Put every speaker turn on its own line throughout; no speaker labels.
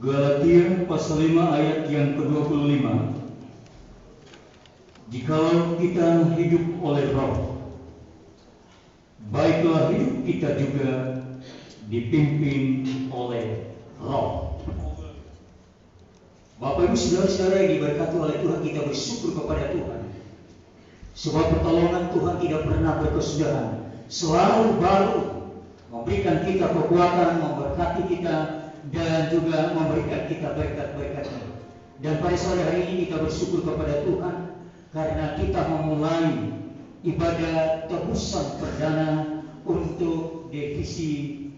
Galatia pasal 5 ayat yang ke-25. Jikalau kita hidup oleh Roh, baiklah hidup kita juga dipimpin oleh Roh. Bapak Ibu saudara-saudara yang diberkati oleh Tuhan, kita bersyukur kepada Tuhan. Sebab pertolongan Tuhan tidak pernah berkesudahan, selalu baru, memberikan kita kekuatan, memberkati kita, dan juga memberikan kita berkat-berkatnya. Dan pada sore hari ini kita bersyukur kepada Tuhan karena kita memulai ibadah tebusan perdana untuk divisi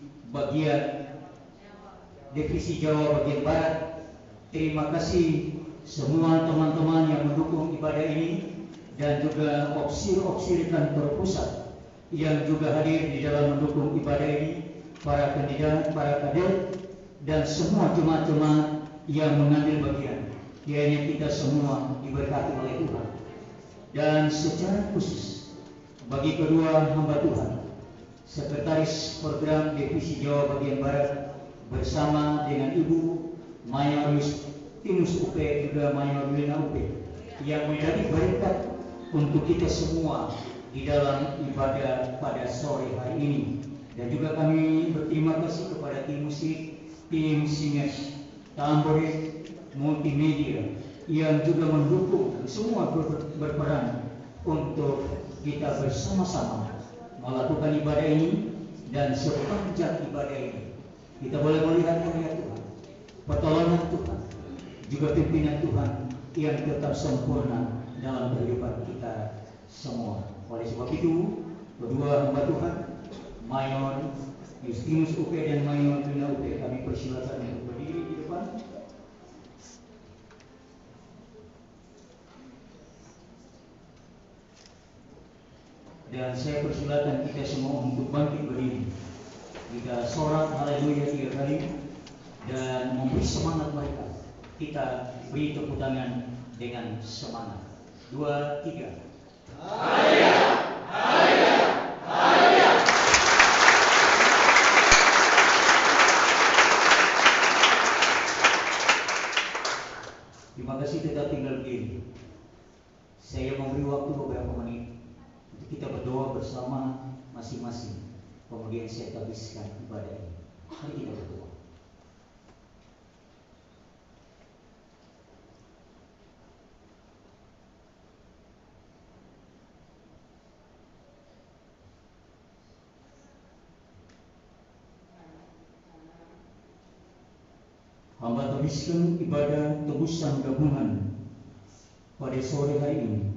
Jawa bagian Barat. Terima kasih semua teman-teman yang mendukung ibadah ini dan juga opsir-opsir kantor pusat yang juga hadir di dalam mendukung ibadah ini, para kandidat, para kader, dan semua jemaat-jemaat yang mengambil bagian. Kiranya kita semua diberkati oleh Tuhan. Dan secara khusus bagi kedua hamba Tuhan, Sekretaris Program Divisi Jawa bagian Barat bersama dengan Ibu Mayor Yustinus UP, juga Mayor Wilna UP, yang menjadi berkat untuk kita semua di dalam ibadah pada sore hari ini. Dan juga kami berterima kasih kepada tim musik, tim singers, tamborin, multimedia yang juga mendukung, semua berperan untuk kita bersama-sama melakukan ibadah ini. Dan sepanjang ibadah ini kita boleh melihat karya Tuhan, pertolongan Tuhan, juga pimpinan Tuhan yang tetap sempurna dalam kehidupan kita semua. Oleh sebab itu, kedua hamba Tuhan, Mayor Yustinus UP dan Mayor Wilna UP, kami persilakan untuk berdiri di depan. Dan saya persilakan kita semua untuk bangkit berdiri. Kita sorak haleluya 3 kali dan memberi semangat mereka. Kita beri tepuk tangan dengan semangat. 2, 3. Haleluya, haleluya, haleluya. Terima kasih, tetap tinggal berdiri. Saya memberi waktu beberapa menit untuk kita berdoa bersama masing-masing. Kemudian saya habiskan ibadah ini. Mari kita berdoa. Hamba habiskan ibadah tebusan gabungan pada sore hari ini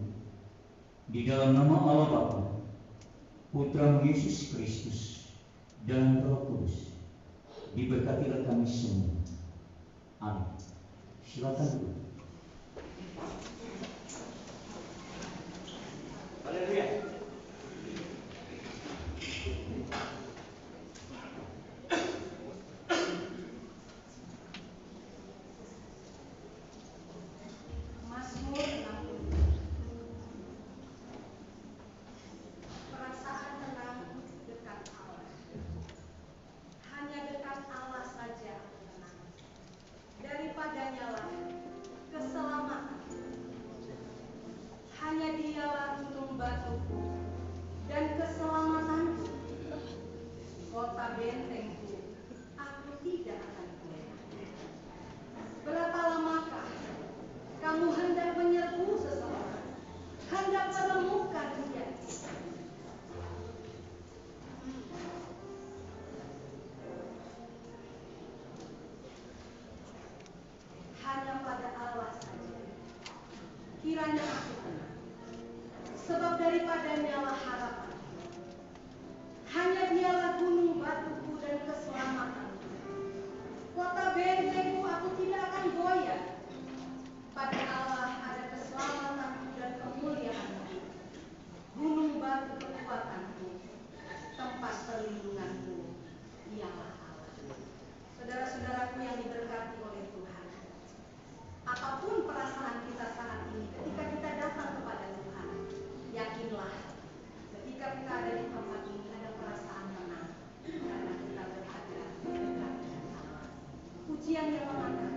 di dalam nama Allah Bapa, Putra Yesus Kristus, dan Roh Kudus. Diberkatilah kami semua. Amin. Silakan dulu. Haleluya.
Kiranya aku tenang, sebab daripadanya lah harapan. Hanya dialah gunung batuku dan keselamatanku. Kota bentengku, aku tidak akan goyah. Pada Allah ada keselamatanku dan kemuliaanku. Gunung batu kekuatanku, tempat perlindunganku, ialah Allah. Saudara-saudaraku yang diberkati oleh Tuhan, apapun perasaan kita saat ini ketika kita datang kepada Tuhan, yakinlah ketika kita ada di tempat ini ada perasaan tenang karena kita berada dekat dengan Allah. Pujian yang mengatakan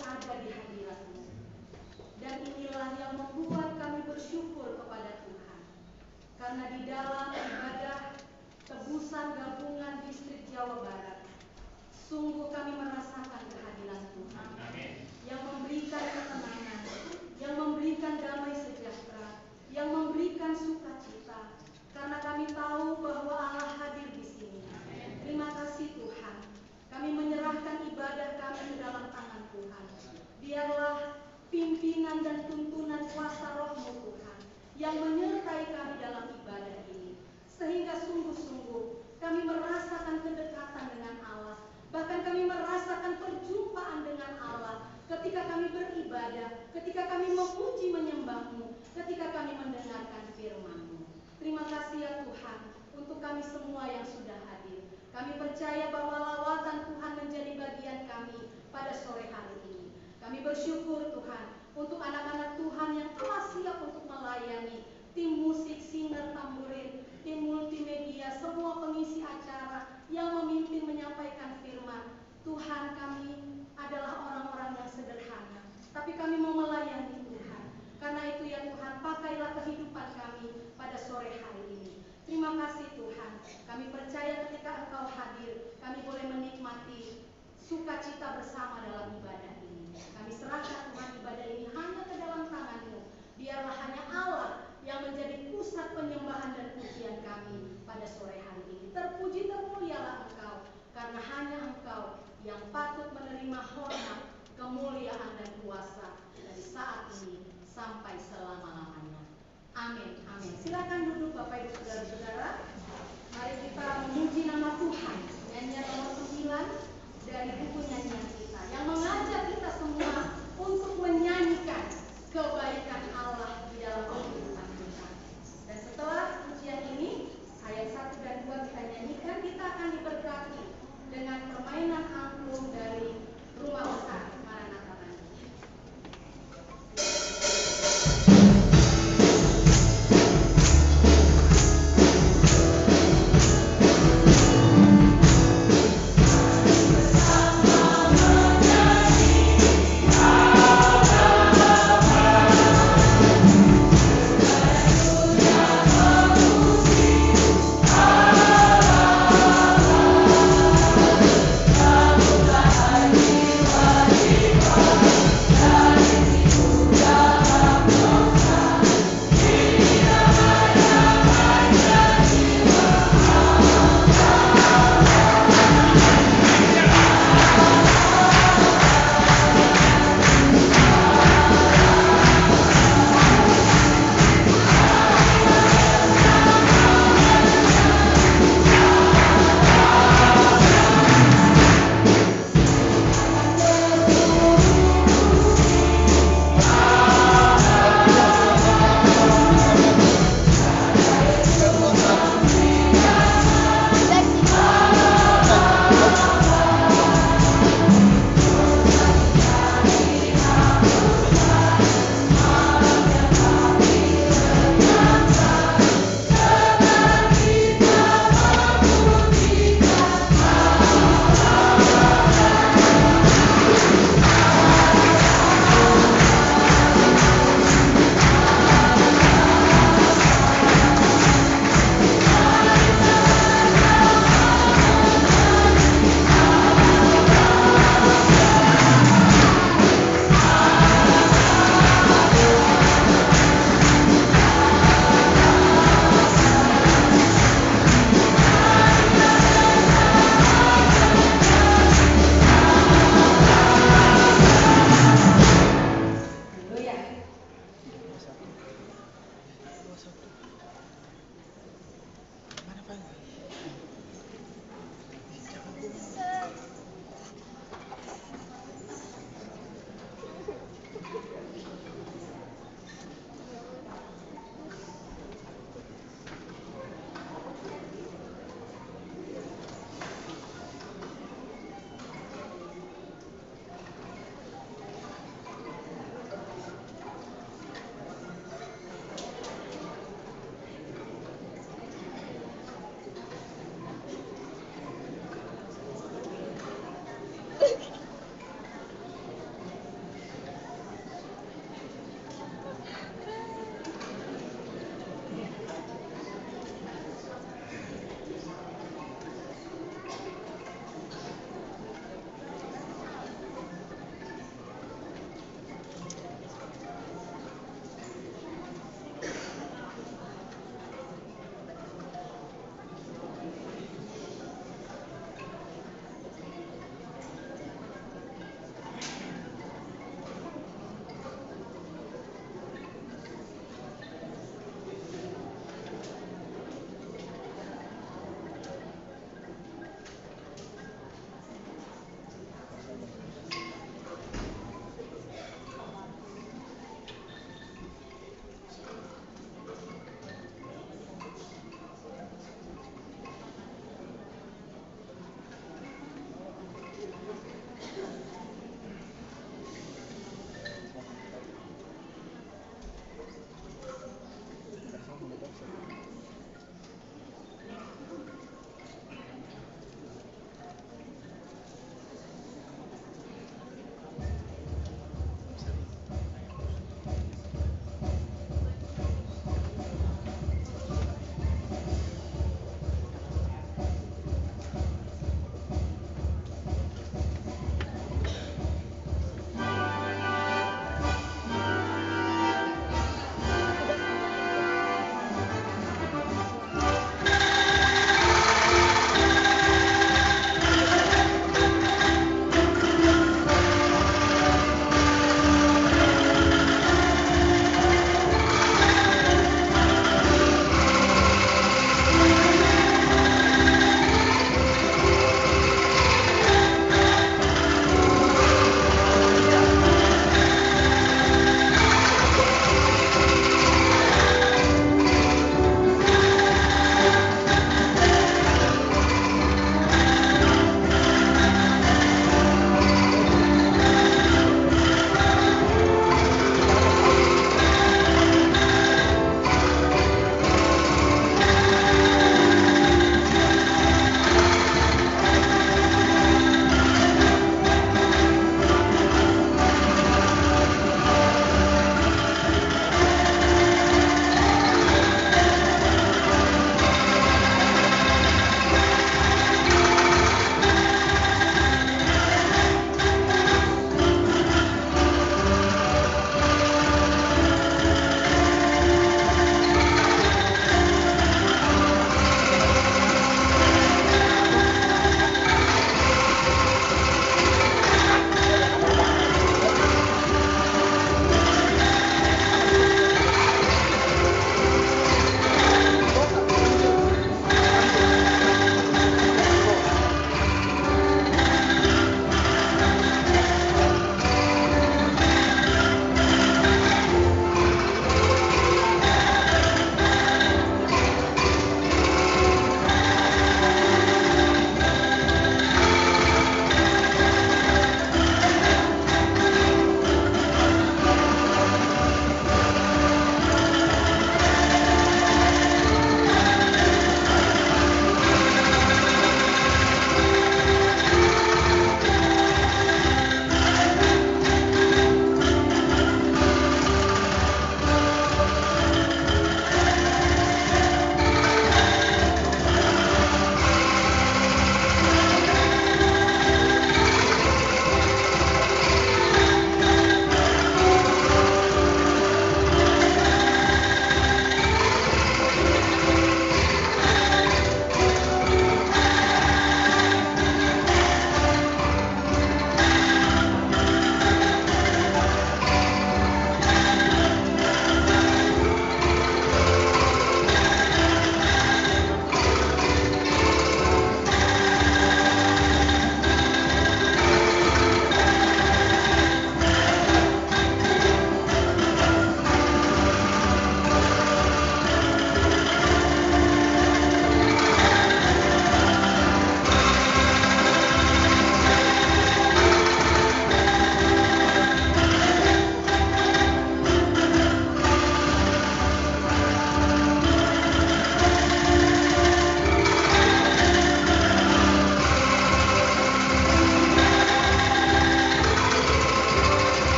berada di hadirat-Mu. Dan inilah yang membuat kami bersyukur kepada Tuhan. Karena di dalam ibadah tebusan gabungan distrik Jawa Barat, sungguh kami merasakan kehadiran Tuhan. Amin. Yang memberikan ketenangan, yang memberikan damai sejahtera, yang memberikan sukacita. Karena kami tahu bahwa Allah hadir di sini. Amin. Terima kasih Tuhan. Kami menyerahkan ibadah kami ke dalam tangan Tuhan. Biarlah pimpinan dan tuntunan kuasa Roh-Mu Tuhan yang menyertai kami dalam ibadah ini. Sehingga sungguh-sungguh kami merasakan kedekatan dengan Allah. Bahkan kami merasakan perjumpaan dengan Allah ketika kami beribadah, ketika kami memuji menyembah-Mu, ketika kami mendengarkan firman-Mu. Terima kasih ya Tuhan untuk kami semua yang sudah hadir. Kami percaya bahwa lawatan Tuhan menjadi bagian kami pada sore hari ini. Kami bersyukur Tuhan untuk anak-anak Tuhan yang telah siap untuk melayani, tim musik, singer, tamburin, tim multimedia, semua pengisi acara yang memimpin menyampaikan firman. Tuhan, kami adalah orang-orang yang sederhana, tapi kami mau melayani Tuhan. Karena itu ya Tuhan, pakailah kehidupan kami pada sore hari ini. Terima kasih Tuhan. Kami percaya ketika Engkau hadir, kami boleh menikmati sukacita bersama dalam ibadah ini. Kami serahkan Tuhan ibadah ini hanya ke dalam tangan-Mu. Biarlah hanya Allah yang menjadi pusat penyembahan dan pujian kami pada sore hari ini. Terpuji termulialah Engkau, karena hanya Engkau yang patut menerima hormat, kemuliaan dan kuasa dari saat ini sampai selama-lamanya. Amin. Amin. Silakan duduk Bapak Ibu Saudara-saudara. Mari kita memuji nama Tuhan. Nyanyian nomor 9 dari buku nyanyian kita yang mengajak kita semua untuk menyanyikan kebaikan Allah di dalam kehidupan kita. Dan setelah pujian ini, ayat 1 dan 2 kita nyanyikan, kita akan diberkati dengan permainan angklung dari Rumah Besar Maranatha Bandung.
Bye.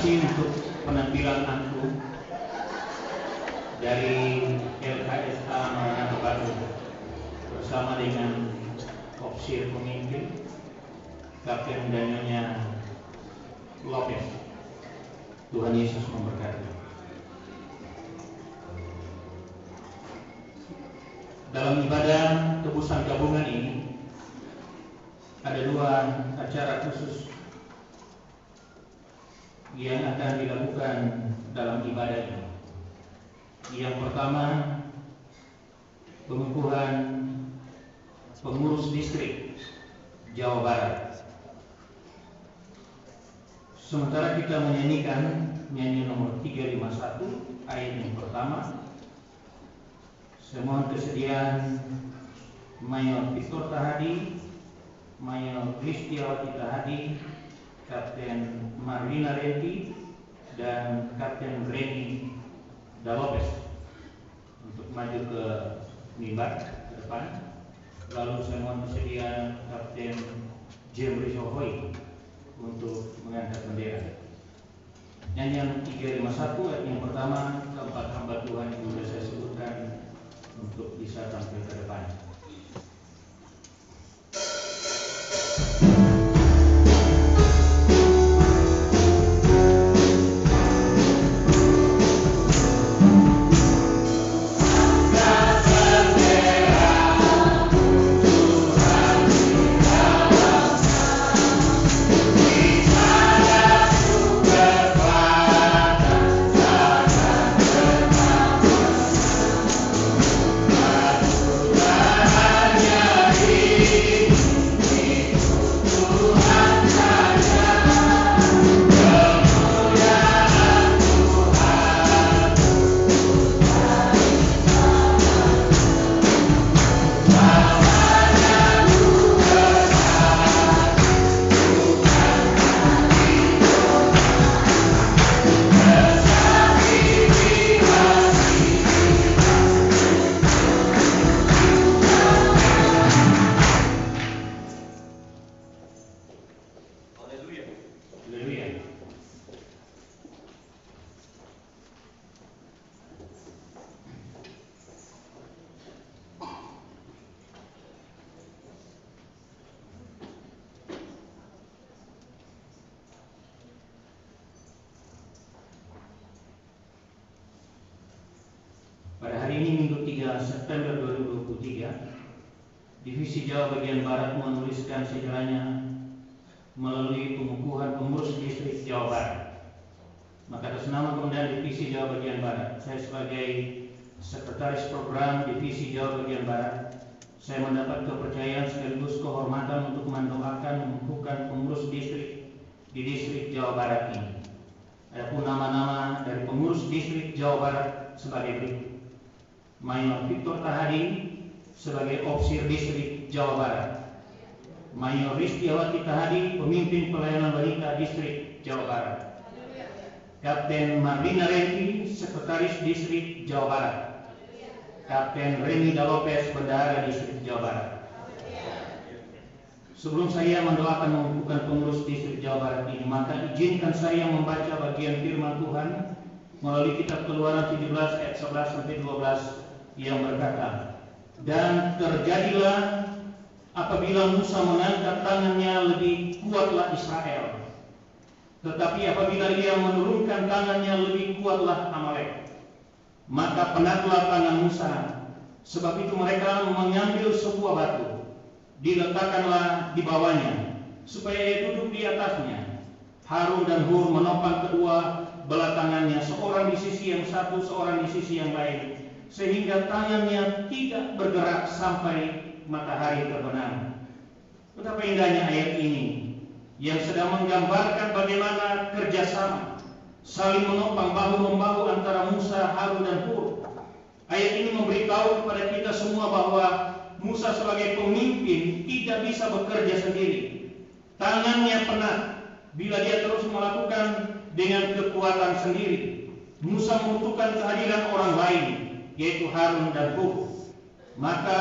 kasih untuk penampilan angklung dari LKSA Maranatha Bandung bersama dengan opsir pemimpin Kapten dan Nyonya Lopez. Tuhan Yesus memberkati. Dalam ibadah tebusan gabungan ini ada dua acara khusus yang akan dilakukan dalam ibadah ini. Yang pertama, pengukuhan pengurus distrik Jawa Barat. Sementara kita menyanyikan nyanyi nomor 351 ayat yang pertama, saya mohon kesediaan Mayor Victor Tahadi, Mayor Kristiawati Tahadi, Kapten Marlina Renti, dan Kapten Reni Dalopes untuk maju ke mimbar ke depan. Lalu saya mohon kesediaan Kapten Jemri Sohoi untuk mengangkat bendera. Nyanyian 351 ayat yang pertama, keempat hamba Tuhan yang sudah saya sebutkan untuk bisa tampil ke depan. Pada hari ini Minggu 3 September 2023, Divisi Jawa bagian Barat menuliskan sejarahnya melalui pengukuhan pengurus distrik Jawa Barat. Maka atas nama Komandan Divisi Jawa bagian Barat, saya sebagai Sekretaris Program Divisi Jawa bagian Barat, saya mendapat kepercayaan sekaligus kehormatan untuk mendoakan mengukuhkan pengurus distrik di distrik Jawa Barat ini. Adapun nama-nama dari pengurus distrik Jawa Barat sebagai berikut: Mayor Victor Tahadi sebagai Opsir Distrik Jawa Barat, Mayor Kristiawati Tahadi pemimpin pelayanan balita Distrik Jawa Barat, Kapten Marlina Renti Sekretaris Distrik Jawa Barat, Kapten Reni Dalopes Bendahara Distrik Jawa Barat. Sebelum saya mendoakan mengukuhkan pengurus Distrik Jawa Barat ini, maka izinkan saya membaca bagian firman Tuhan melalui kitab Keluaran 17 ayat 11 sampai 12 yang berkata, "Dan terjadilah apabila Musa mengangkat tangannya lebih kuatlah Israel, tetapi apabila ia menurunkan tangannya lebih kuatlah Amalek. Maka penatlah tangan Musa, sebab itu mereka mengambil sebuah batu, diletakkanlah di bawahnya, supaya ia duduk di atasnya. Harun dan Hur menopang kedua belah tangannya, seorang di sisi yang satu, seorang di sisi yang lain, sehingga tangannya tidak bergerak sampai matahari terbenam." Betapa indahnya ayat ini yang sedang menggambarkan bagaimana kerjasama saling menopang bahu-membahu antara Musa, Harun dan Hur. Ayat ini memberitahu kepada kita semua bahwa Musa sebagai pemimpin tidak bisa bekerja sendiri. Tangannya penat bila dia terus melakukan dengan kekuatan sendiri. Musa membutuhkan kehadiran orang lain, yaitu Harun dan Hur. Maka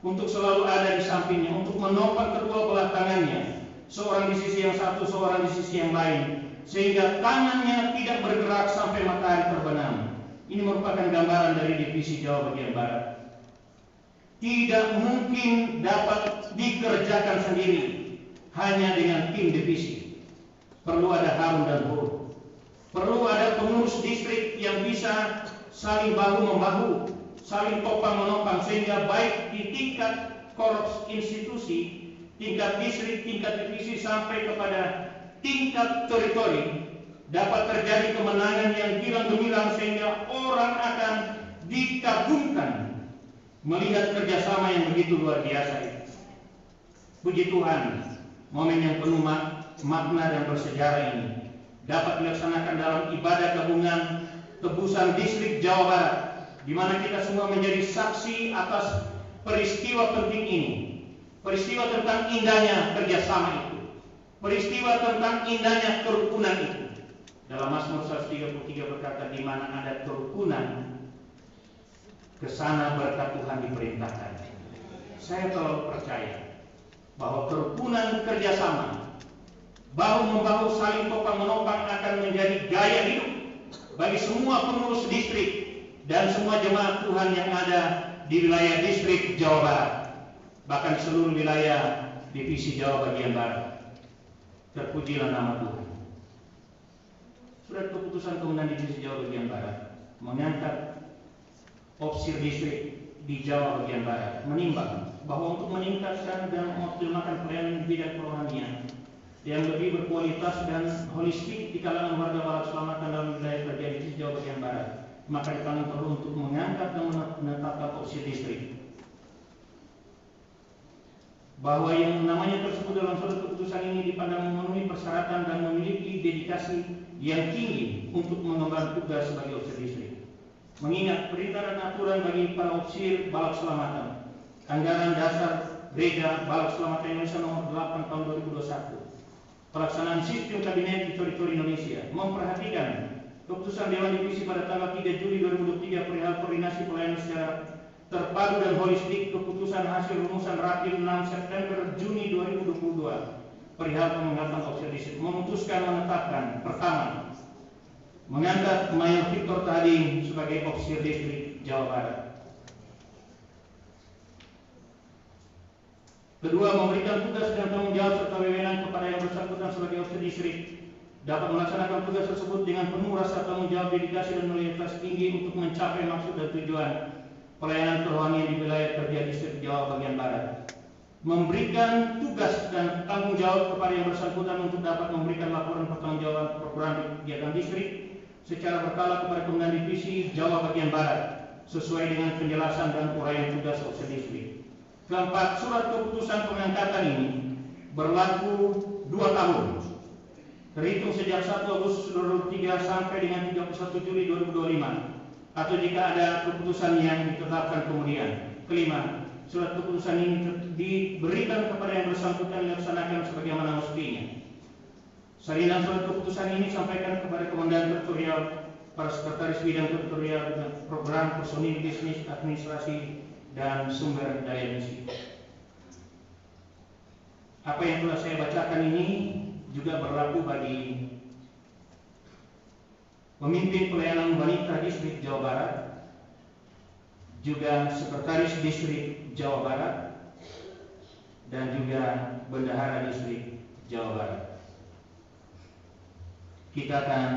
untuk selalu ada di sampingnya, untuk menopang kedua belah tangannya, seorang di sisi yang satu, seorang di sisi yang lain,
sehingga tangannya tidak bergerak sampai matahari terbenam. Ini merupakan gambaran dari divisi Jawa bagian barat. Tidak mungkin dapat dikerjakan sendiri hanya dengan tim divisi. Perlu ada Harun dan Hur. Perlu ada pengurus distrik yang bisa saling bahu-membahu, saling topang-menopang, sehingga baik di tingkat korps institusi, tingkat distrik, tingkat divisi, sampai kepada tingkat teritori dapat terjadi kemenangan yang girang gemilang, sehingga orang akan dikagumkan melihat kerjasama yang begitu luar biasa itu. Puji Tuhan, momen yang penuh makna dan bersejarah ini dapat dilaksanakan dalam ibadah gabungan tebusan distrik Jawa Barat, di mana kita semua menjadi saksi atas peristiwa penting ini, peristiwa tentang indahnya kerjasama itu, peristiwa tentang indahnya kerukunan itu. Dalam Mazmur 133 berkata, di mana ada kerukunan, kesana berkat Tuhan diperintahkan. Saya selalu percaya bahwa kerukunan kerjasama, bahu-membahu, saling topang-menopang akan menjadi gaya hidup bagi semua pengurus distrik dan semua jemaat Tuhan yang ada di wilayah distrik Jawa Barat, bahkan di seluruh wilayah divisi Jawa bagian barat. Terpujilah nama Tuhan. Surat keputusan Komandan Divisi Jawa bagian barat mengangkat opsir distrik di Jawa bagian barat menimbang bahwa untuk meningkatkan dan mengoptimalkan pelayanan di bidang kerohanian yang lebih berkualitas dan holistik di kalangan warga Barat Selamatan dalam wilayah kerja divisi Jawa bagian barat, maka dipandang perlu untuk mengangkat dan menetapkan opsir distrik. Bahwa yang namanya tersebut dalam surat keputusan ini dipandang memenuhi persyaratan dan memiliki dedikasi yang tinggi untuk mengemban tugas sebagai opsir distrik. Mengingat perintah dan aturan bagi para opsir balap selamatan, anggaran dasar gereja balap selamatan Indonesia nomor 8 tahun 2021, pelaksanaan sistem kabinet di teritori Indonesia, memperhatikan keputusan Dewan Divisi pada tanggal 3 Juli 2023 perihal koordinasi pelayanan secara terpadu dan holistik, keputusan hasil rumusan Rapim 6 September Juni 2022 perihal pemengangkatan opsir distrik memutuskan menetapkan, pertama, mengangkat Mayor Victor Tading sebagai opsir distrik Jawa Barat. Kedua, memberikan tugas dan tanggung jawab serta wewenang kepada yang bersangkutan sebagai opsir distrik dapat melaksanakan tugas tersebut dengan penuh rasa tanggung jawab, dedikasi dan loyalitas tinggi untuk mencapai maksud dan tujuan pelayanan kerohanian di wilayah kerja distrik Jawa bagian barat. Memberikan tugas dan tanggung jawab kepada yang bersangkutan untuk dapat memberikan laporan pertanggungjawaban program kegiatan distrik secara berkala kepada Komandan Divisi Jawa bagian barat sesuai dengan penjelasan dan uraian tugas opsir distrik. Keempat, surat keputusan pengangkatan ini berlaku 2 tahun terhitung sejak 1 Agustus 2023 sampai dengan 31 Juli 2025 atau jika ada keputusan yang ditetapkan kemudian. Kelima, surat keputusan ini diberikan kepada yang bersangkutan dilaksanakan sebagaimana mestinya. Salinan surat keputusan ini sampaikan kepada Komandan Teritorial, para Sekretaris Bidang Teritorial, Program, Personil, Bisnis, Administrasi, dan Sumber Daya Misi. Apa yang telah saya bacakan ini juga berlaku bagi pemimpin pelayanan wanita distrik Jawa Barat, juga Sekretaris Distrik Jawa Barat, dan juga Bendahara Distrik Jawa Barat. Kita akan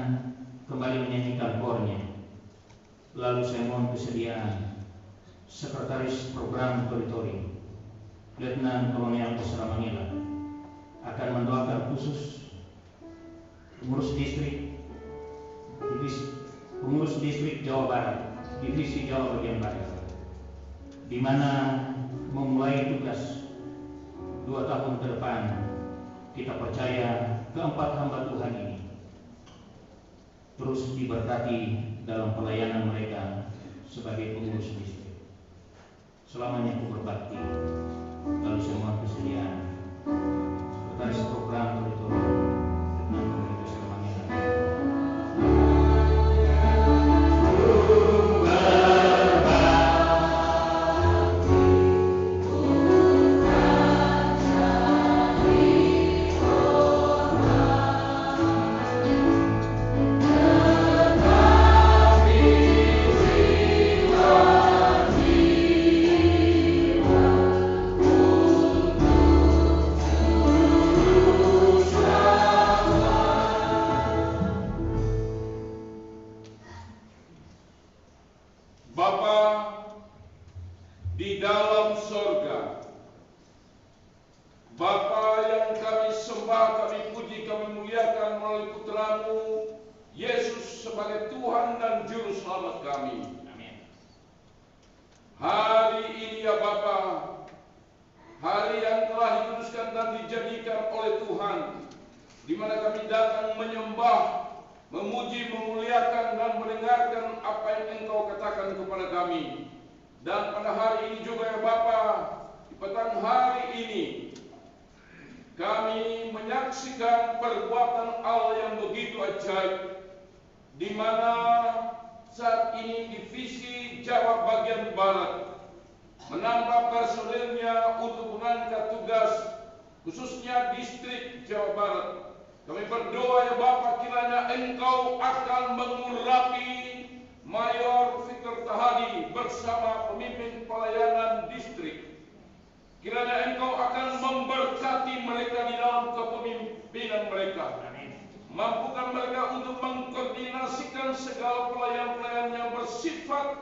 kembali menyanyikan kornya. Lalu saya mohon kesediaan Sekretaris Program Teritori Letnan Kolonel Pusra Mangila akan mendoakan khusus pengurus distrik pengurus distrik Jawa Barat, divisi Jawa bagian barat, di mana memulai tugas 2 tahun ke depan. Kita percaya keempat hamba Tuhan ini terus diberkati dalam pelayanan mereka sebagai pengurus distrik. Selamanya aku berbakti. Lalu saya mohon kesediaan Sekretaris Program Teritori Letnan Kolonel Pusra Mangila.
Bapa yang kami sembah, kami puji, kami muliakan melalui putra-Mu Yesus sebagai Tuhan dan Juru Selamat kami.
Amin.
Hari ini ya Bapa, hari yang telah dikuduskan dan dijadikan oleh Tuhan, di mana kami datang menyembah, memuji, memuliakan dan mendengarkan apa yang Engkau katakan kepada kami. Dan pada hari ini juga ya Bapa, di petang hari ini kami menyaksikan perbuatan Allah yang begitu ajaib, di mana saat ini Divisi Jawa bagian Barat menambah personilnya untuk mengangkat tugas khususnya distrik Jawa Barat. Kami berdoa ya Bapa, kiranya Engkau akan mengurapi Mayor Victor Tahadi bersama pemimpin pelayanan distrik. Kiranya Engkau akan memberkati mereka di dalam kepemimpinan mereka.
Amin.
Mampukan mereka untuk mengkoordinasikan segala pelayan-pelayan yang bersifat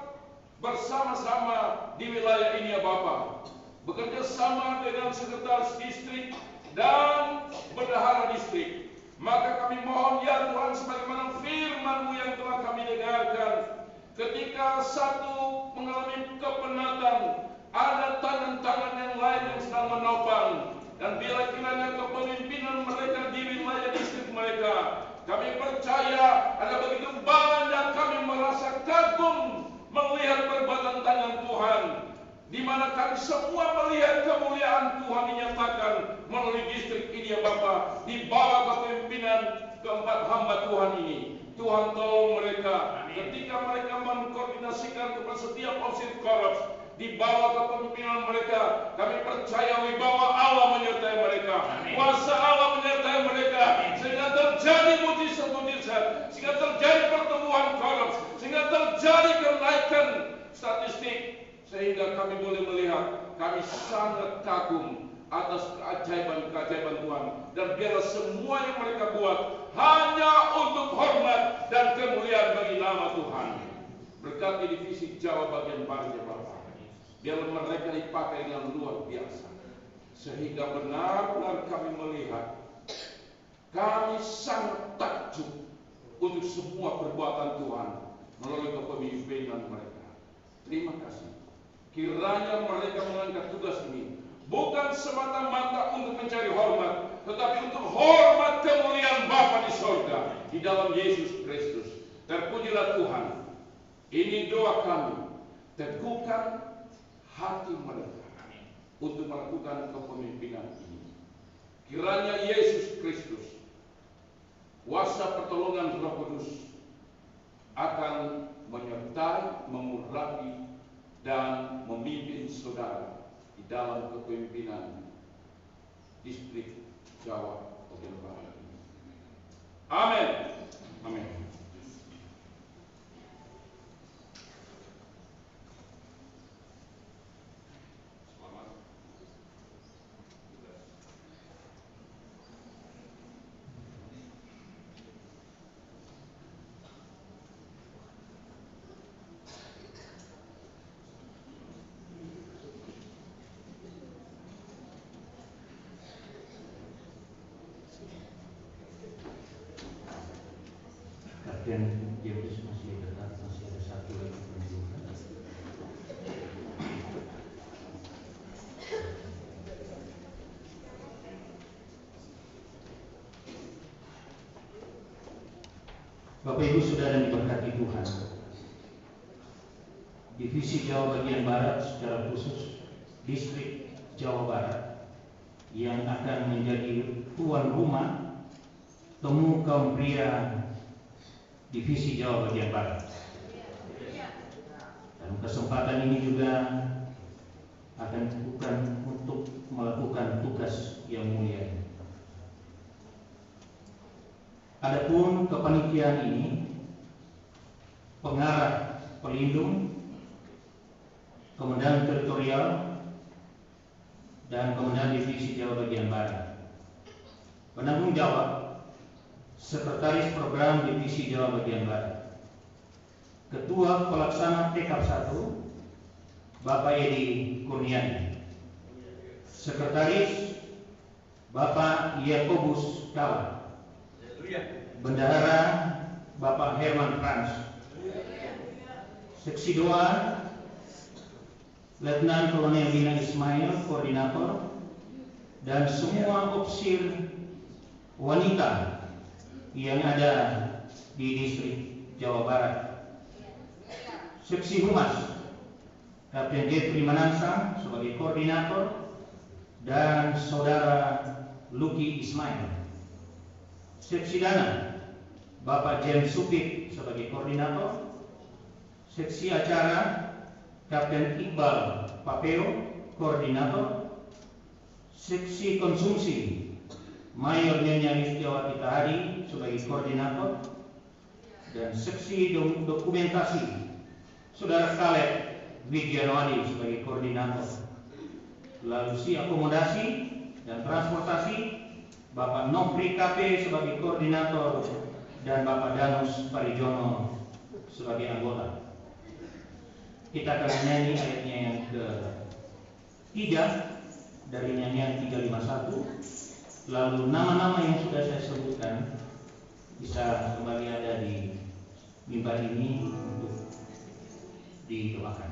bersama-sama di wilayah ini ya Bapa. Bekerja sama dengan sekretaris distrik dan bendahara distrik. Maka kami mohon ya Tuhan, sebagaimana firman-Mu yang telah kami dengarkan, ketika satu mengalami kepenatan, ada tangan-tangan yang lain yang sedang menopang. Dan bila kiranya kepemimpinan mereka di wilayah distrik mereka, kami percaya ada begitu banyak kami merasa kagum melihat perbuatan tangan Tuhan, di mana kami semua melihat kemuliaan Tuhan dinyatakan melalui distrik ini ya Bapa, di bawah kepemimpinan keempat hamba Tuhan ini. Tuhan tolong mereka. Amin. Ketika mereka mengkoordinasikan kepada setiap opsi korps di bawah kepemimpinan mereka, kami percaya wibawa Allah menyertai mereka. Amin. Kuasa Allah menyertai mereka. Amin. Sehingga terjadi mujizat-mujizat, sehingga terjadi pertumbuhan korps, sehingga terjadi kenaikan statistik, sehingga kami boleh melihat, kami sangat kagum atas keajaiban-keajaiban Tuhan. Dan biarlah semua yang mereka buat hanya untuk hormat dan kemuliaan bagi nama Tuhan. Berkati Divisi Jawa bagian Barat ya Bapak, biarlah mereka dipakai dengan luar biasa, sehingga benar-benar kami melihat, kami sangat takjub untuk semua perbuatan Tuhan melalui kepemimpinan mereka. Terima kasih. Kiranya mereka mengangkat tugas ini bukan semata-mata untuk mencari hormat, tetapi untuk hormat kemuliaan Bapa di sorga, di dalam Yesus Kristus. Terpujilah Tuhan. Ini doa kami. Teguhkan hati mereka untuk melakukan kepemimpinan ini. Kiranya Yesus Kristus, kuasa pertolongan Roh Kudus, akan menyertai, mengurapi, dan memimpin saudara di dalam kepemimpinan distrik Jawa bagian Barat. Amin. Amin.
Dan James masih ada satu lagi penunjukan. Bapak Ibu Saudara yang diberkati Tuhan, Divisi Jawa bagian Barat secara khusus distrik Jawa Barat yang akan menjadi tuan rumah temu kaum pria Divisi Jawa bagian Barat. Dan kesempatan ini juga akan bukan untuk melakukan tugas yang mulia. Adapun kepanitiaan ini, pengarah pelindung, komandan teritorial, dan komandan Divisi Jawa bagian Barat. Penanggung jawab Sekretaris Program Divisi Jawa bagian Barat. Ketua Pelaksana TK 1 Bapak Edi Kurniadi. Sekretaris
Bapak Yakobus Kala. Bendahara Bapak Herman Frans. Seksi doa Letnan Kolonel Dina Ismail, koordinator, dan semua opsir wanita yang ada di distrik Jawa Barat. Seksi Humas Kapten Jeffrey Manansa sebagai koordinator dan Saudara Luki Ismail. Seksi Dana Bapak James Supit sebagai koordinator. Seksi Acara Kapten Iqbal Papeo, koordinator. Seksi Konsumsi Mayor Nyonya Listiawati Tahadi sebagai koordinator. Dan seksi dokumentasi Saudara Kaleb Widianwadi sebagai koordinator. Lalu si akomodasi dan transportasi Bapak Nofri KP sebagai koordinator dan Bapak Danus Parijono sebagai anggota. Kita akan menyanyi ayatnya yang ke-3 dari nyanyian 351. Lalu nama-nama yang sudah saya sebutkan bisa kembali ada di mimbar ini untuk didoakan.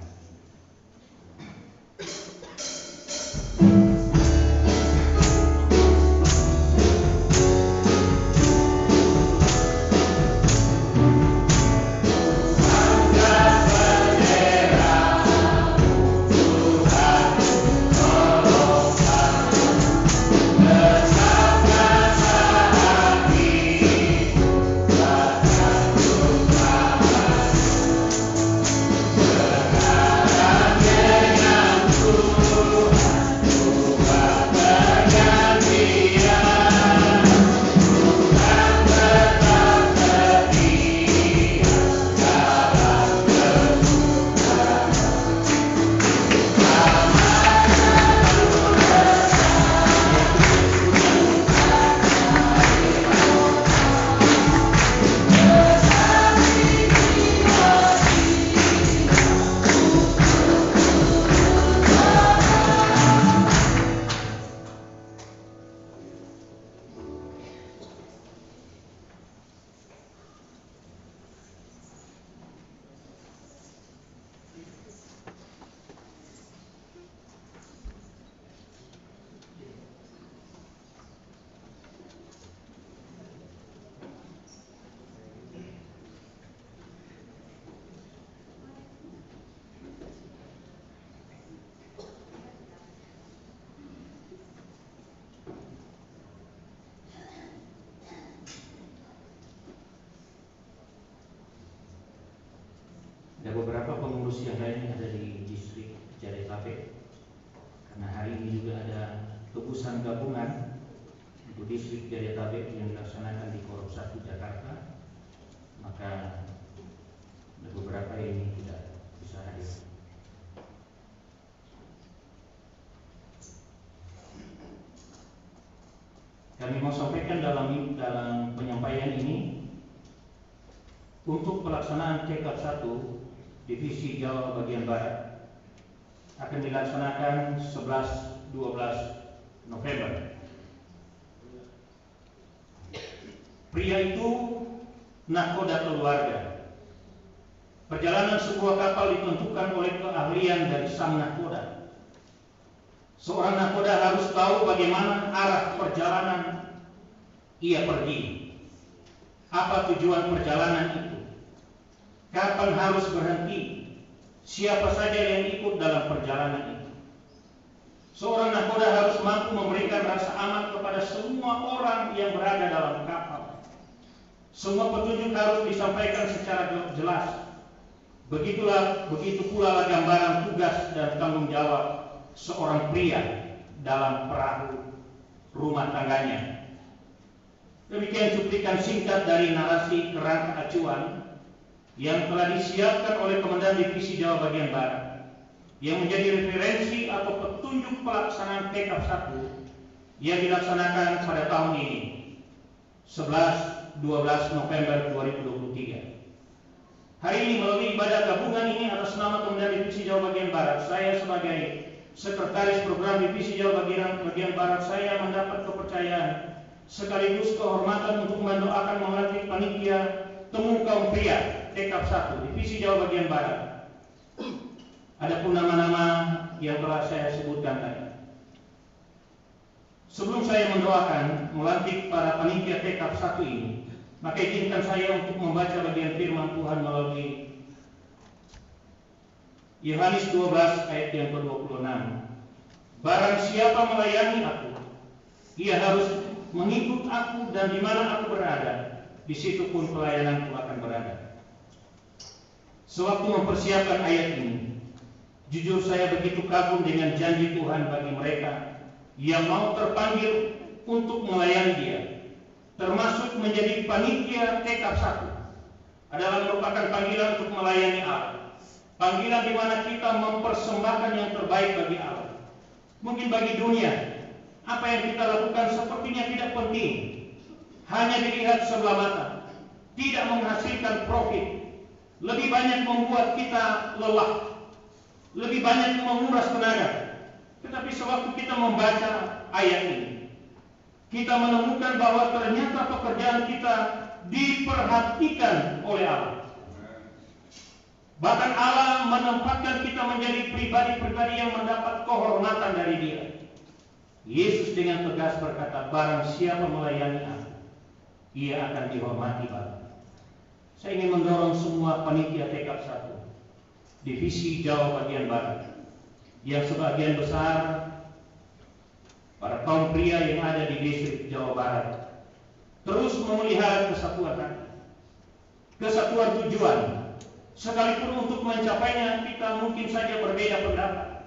Ada beberapa pengurus yang lain ada di distrik Jadetabek, karena hari ini juga ada tebusan gabungan untuk distrik Jadetabek yang dilaksanakan di Korup 1 Jakarta, maka ada beberapa yang tidak bisa hadir. Kami mau sampaikan dalam penyampaian ini, untuk pelaksanaan tekad 1 Divisi Jawa bagian Barat akan dilaksanakan 11-12 November. Pria itu nakoda keluarga. Perjalanan sebuah kapal ditentukan oleh keahlian dari sang nakoda. Seorang nakoda harus tahu bagaimana arah perjalanan ia pergi. Apa tujuan perjalanan itu? Kapan harus berhenti? Siapa saja yang ikut dalam perjalanan itu? Seorang nakoda harus mampu memberikan rasa aman kepada semua orang yang berada dalam kapal. Semua petunjuk harus disampaikan secara jelas. Begitu pula gambaran tugas dan tanggung jawab seorang pria dalam perahu rumah tangganya. Demikian cuplikan singkat dari narasi kerangka acuan yang telah disiapkan oleh Komandan Divisi Jawa bagian Barat, yang menjadi referensi atau petunjuk pelaksanaan tekad 1 yang dilaksanakan pada tahun ini, 11-12 November 2023. Hari ini melalui ibadah gabungan ini atas nama Komandan Divisi Jawa bagian Barat, saya sebagai Sekretaris Program Divisi Jawa bagian Barat, saya mendapat kepercayaan sekaligus kehormatan untuk mendoakan melantik panitia Temu Kaum Pria Tekap 1 Divisi Jawa bagian Barat. Adapun nama-nama yang telah saya sebutkan tadi. Sebelum saya mendoakan melantik para panitia Tekap 1 ini, maka izinkan saya untuk membaca bagian firman Tuhan melalui Yohanes 12 ayat yang ke-26. Barang siapa melayani aku, ia harus mengikut aku, dan di mana aku berada, di situ pun pelayananku akan berada. Sewaktu mempersiapkan ayat ini, jujur saya begitu kagum dengan janji Tuhan bagi mereka yang mau terpanggil untuk melayani Dia, termasuk menjadi panitia Tekap 1, adalah merupakan panggilan untuk melayani Allah. Panggilan di mana kita mempersembahkan yang terbaik bagi Allah. Mungkin bagi dunia, apa yang kita lakukan sepertinya tidak penting, hanya dilihat sebelah mata, tidak menghasilkan profit, lebih banyak membuat kita lelah, lebih banyak menguras tenaga. Tetapi sewaktu kita membaca ayat ini, kita menemukan bahwa ternyata pekerjaan kita diperhatikan oleh Allah. Bahkan Allah menempatkan kita menjadi pribadi-pribadi yang mendapat kehormatan dari Dia. Yesus dengan tegas berkata, barang siapa melayani aku, ia akan dihormati Bapa. Saya ingin mendorong semua panitia Tekap 1 Divisi Jawa bagian Barat, yang sebagian besar para kaum pria yang ada di distrik Jawa Barat, terus memelihara kesatuan tujuan. Sekalipun untuk mencapainya kita mungkin saja berbeda pendapat,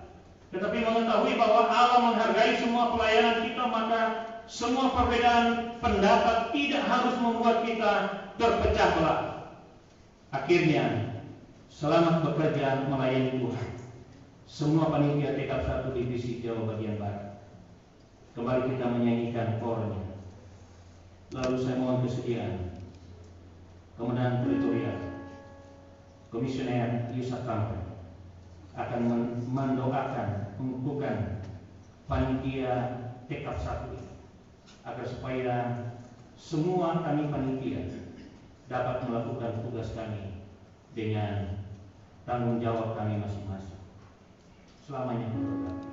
tetapi mengetahui bahwa Allah menghargai semua pelayanan kita, maka semua perbedaan pendapat tidak harus membuat kita terpecah belah. Akhirnya, selamat bekerja melayani Tuhan. Semua panitia Tekap 1 Divisi Jawa bagian Barat, kembali kita menyanyikan kornya. Lalu saya mohon kesediaan Komandan Teritorial Komisioner Yusuf Kampen akan mendoakan pembentukan panitia Tekap 1 agar supaya semua kami panitia dapat melakukan tugas kami dengan tanggung jawab kami masing-masing. Selamanya berkati.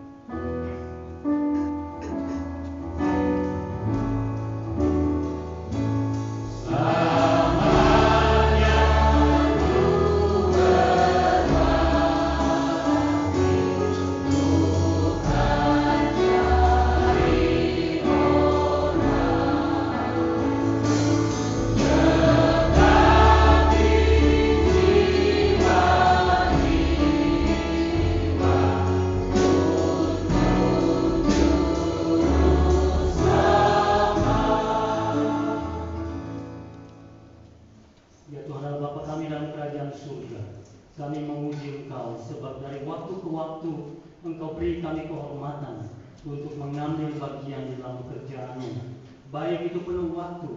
Baik itu penuh waktu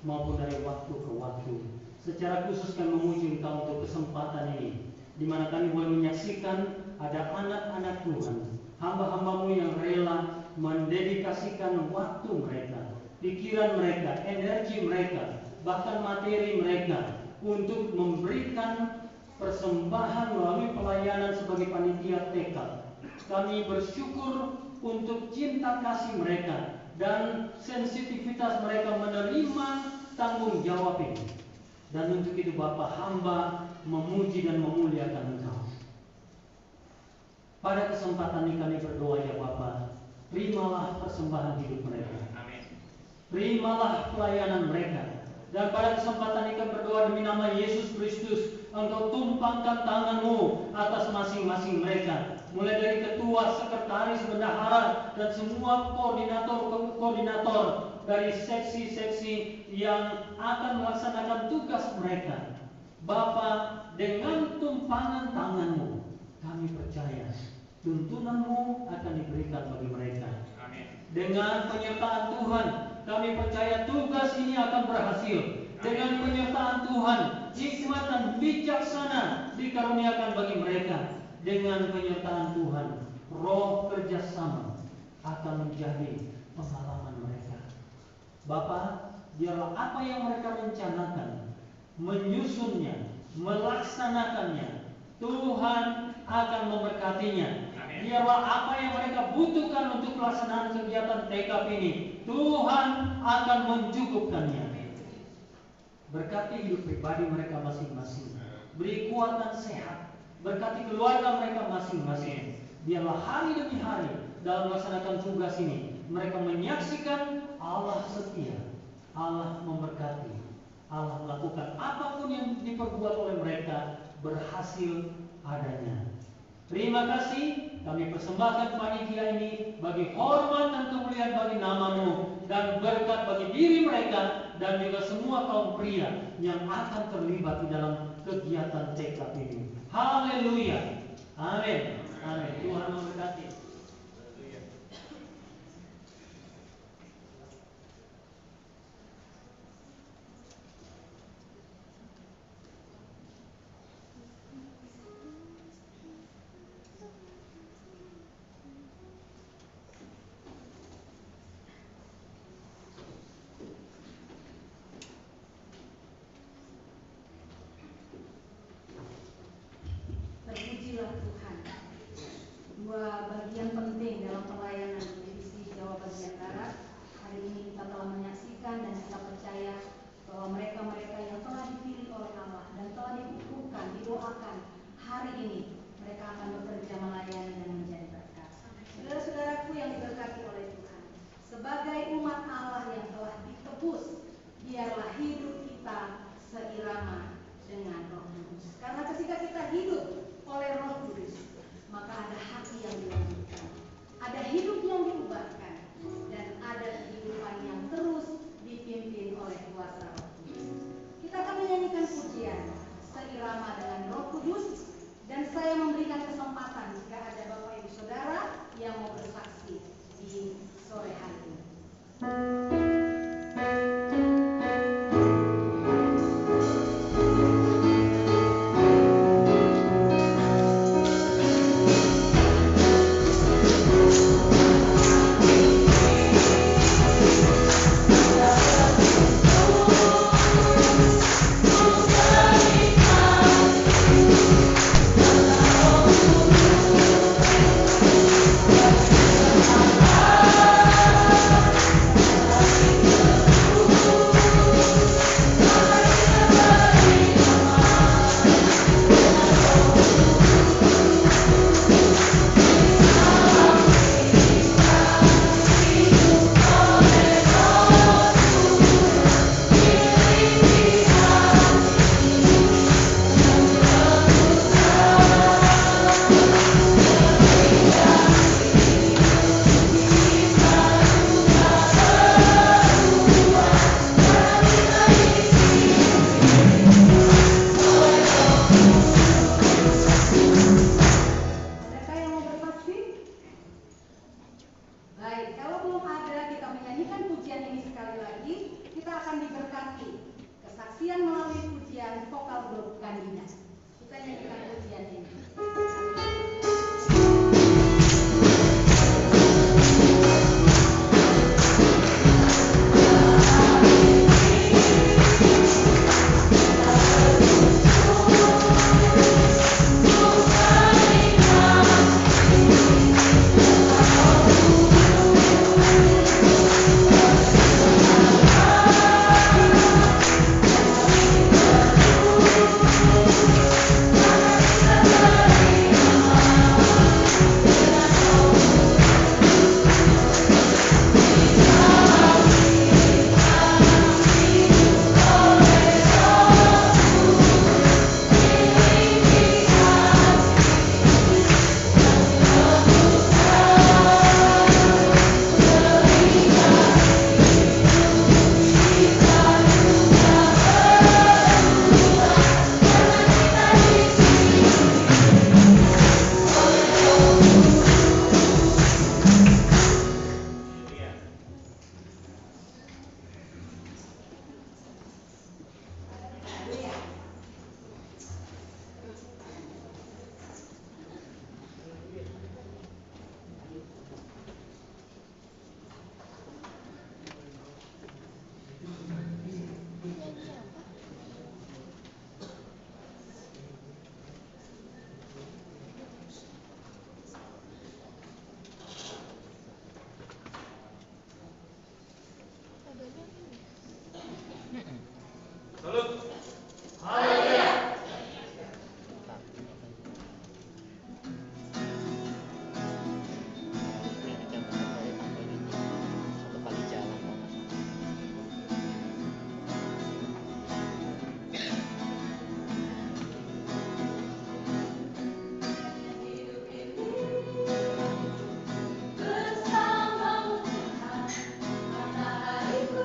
maupun dari waktu ke waktu. Secara khusus kami memuji Engkau untuk kesempatan ini, di mana kami boleh menyaksikan ada anak-anak Tuhan, hamba-hambamu yang rela mendedikasikan waktu mereka, pikiran mereka, energi mereka, bahkan materi mereka untuk memberikan persembahan melalui pelayanan sebagai panitia Tekap. Kami bersyukur untuk cinta kasih mereka dan sensitivitas mereka menerima tanggung jawab ini. Dan untuk itu Bapa, hamba memuji dan memuliakan Engkau. Pada kesempatan ini kami berdoa ya Bapa, terimalah persembahan hidup mereka.
Amin.
Terimalah pelayanan mereka. Dan pada kesempatan ini kami berdoa demi nama Yesus Kristus, Engkau tumpangkan tangan-Mu atas masing-masing mereka, mulai dari ketua, sekretaris, bendahara, dan semua koordinator dari seksi-seksi yang akan melaksanakan tugas mereka. Bapa, dengan tumpangan tangan-Mu, kami percaya tuntunan-Mu akan diberikan bagi mereka.
Amin.
Dengan penyertaan Tuhan, kami percaya tugas ini akan berhasil. Dengan penyertaan Tuhan, hikmat dan bijaksana dikaruniakan bagi mereka. Dengan penyertaan Tuhan, roh kerjasama akan menjadi pengalaman mereka. Bapa, biarlah apa yang mereka rencanakan, menyusunnya, melaksanakannya, Tuhan akan memberkatinya. Biarlah apa yang mereka butuhkan untuk pelaksanaan kegiatan TKP ini, Tuhan akan mencukupkannya. Berkati hidup pribadi mereka masing-masing, beri kekuatan sehat, berkati keluarga mereka masing-masing. Biarlah hari demi hari dalam melaksanakan tugas ini mereka menyaksikan Allah setia, Allah memberkati, Allah melakukan apapun yang diperbuat oleh mereka berhasil adanya. Terima kasih kami persembahkan panitia ini bagi hormat dan kemuliaan bagi nama-Mu dan berkat bagi diri mereka dan juga semua kaum pria yang akan terlibat di dalam kegiatan TKP ini. Haleluya. Amin. Amin. Tuhan memberkati.
Terpujilah Tuhan. Dua bagian penting dalam pelayanan divisi Jawa bagian Barat. Hari ini kita telah menyaksikan dan kita percaya bahwa mereka-mereka yang telah dipilih oleh Allah dan telah dikukuhkan, didoakan, hari ini mereka akan bekerja melayani dan menjadi berkat. Saudara-saudaraku yang diberkati oleh Tuhan, sebagai umat Allah yang telah ditebus, biarlah hidup kita seirama dengan Roh Kudus. Karena ketika kita hidup oleh Roh Kudus, maka ada hati yang dilembutkan, ada hidup yang diubahkan, dan ada kehidupan yang terus dipimpin oleh kuasa Roh Kudus. Kita akan menyanyikan pujian seirama dengan Roh Kudus, dan saya memberikan kesempatan jika ada Bapak Ibu Saudara yang mau bersaksi di sore hari ini.
Kita
Salut.
Haleluya.
Satu kali jalan.
Bersamamu Tuhan, matahariku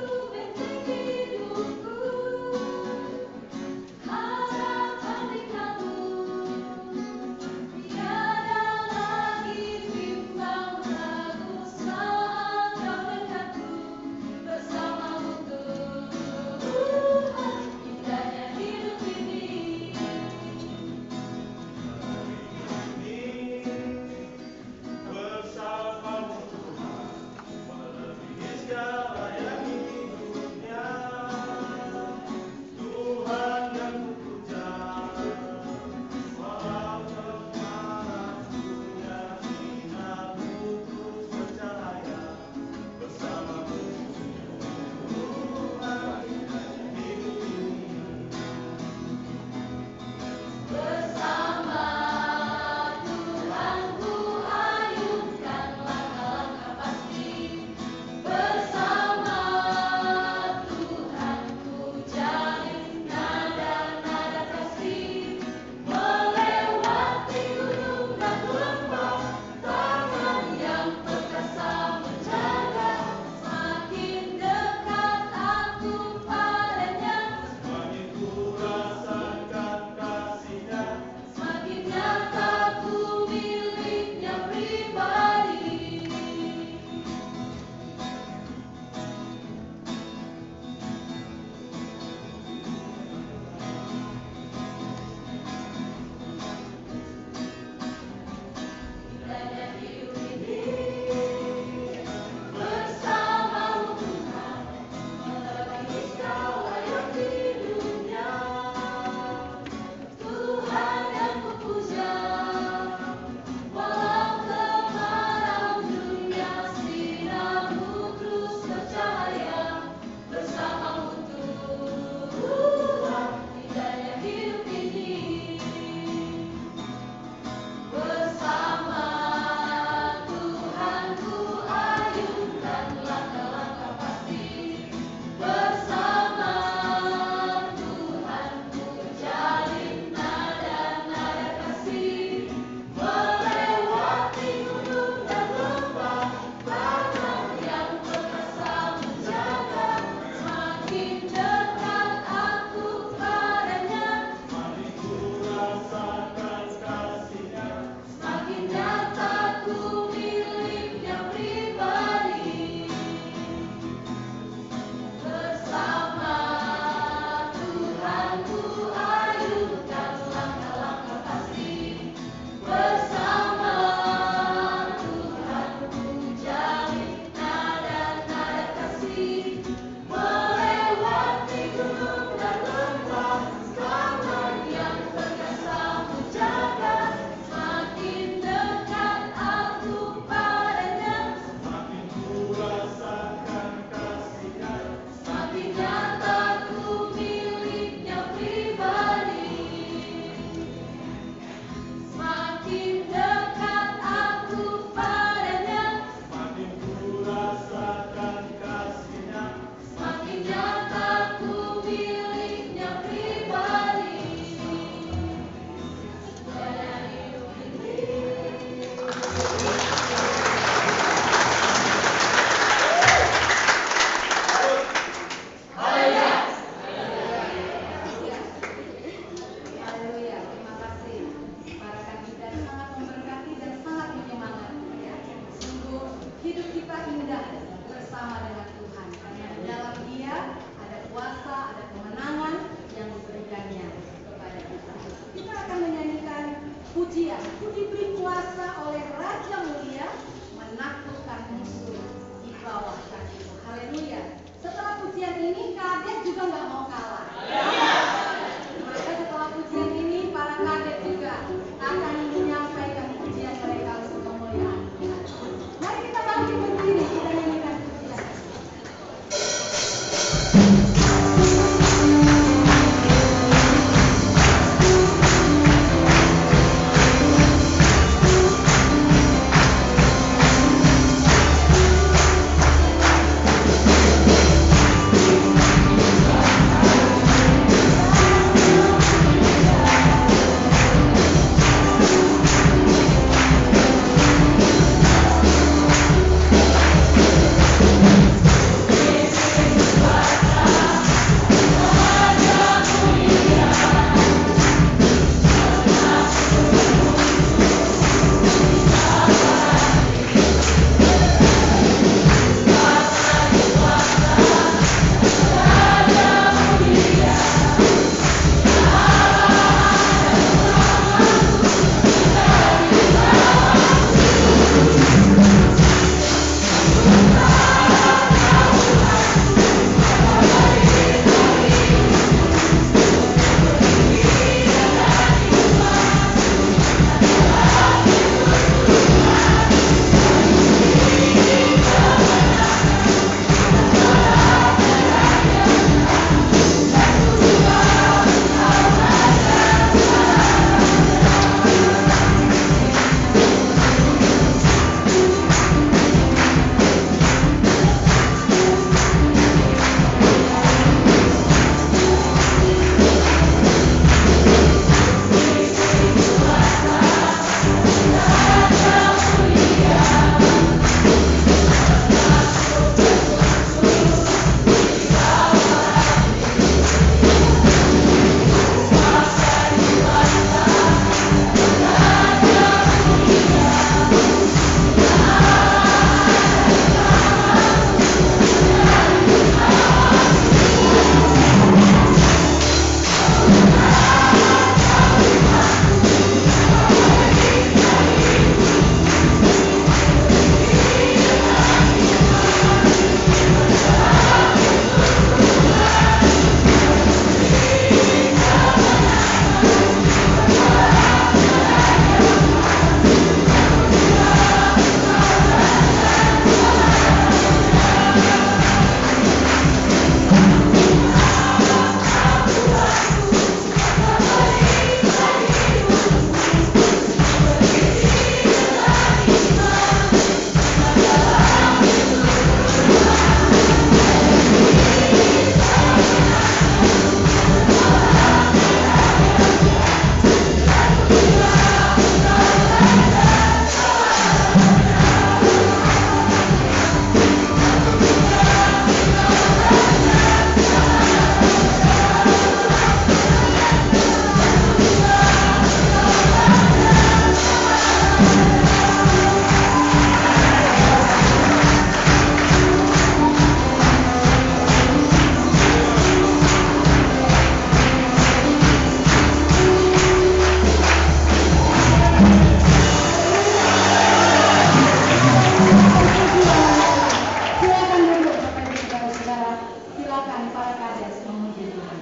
Silakan para kades memuji Tuhan.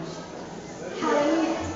Haleluya.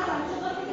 Salam.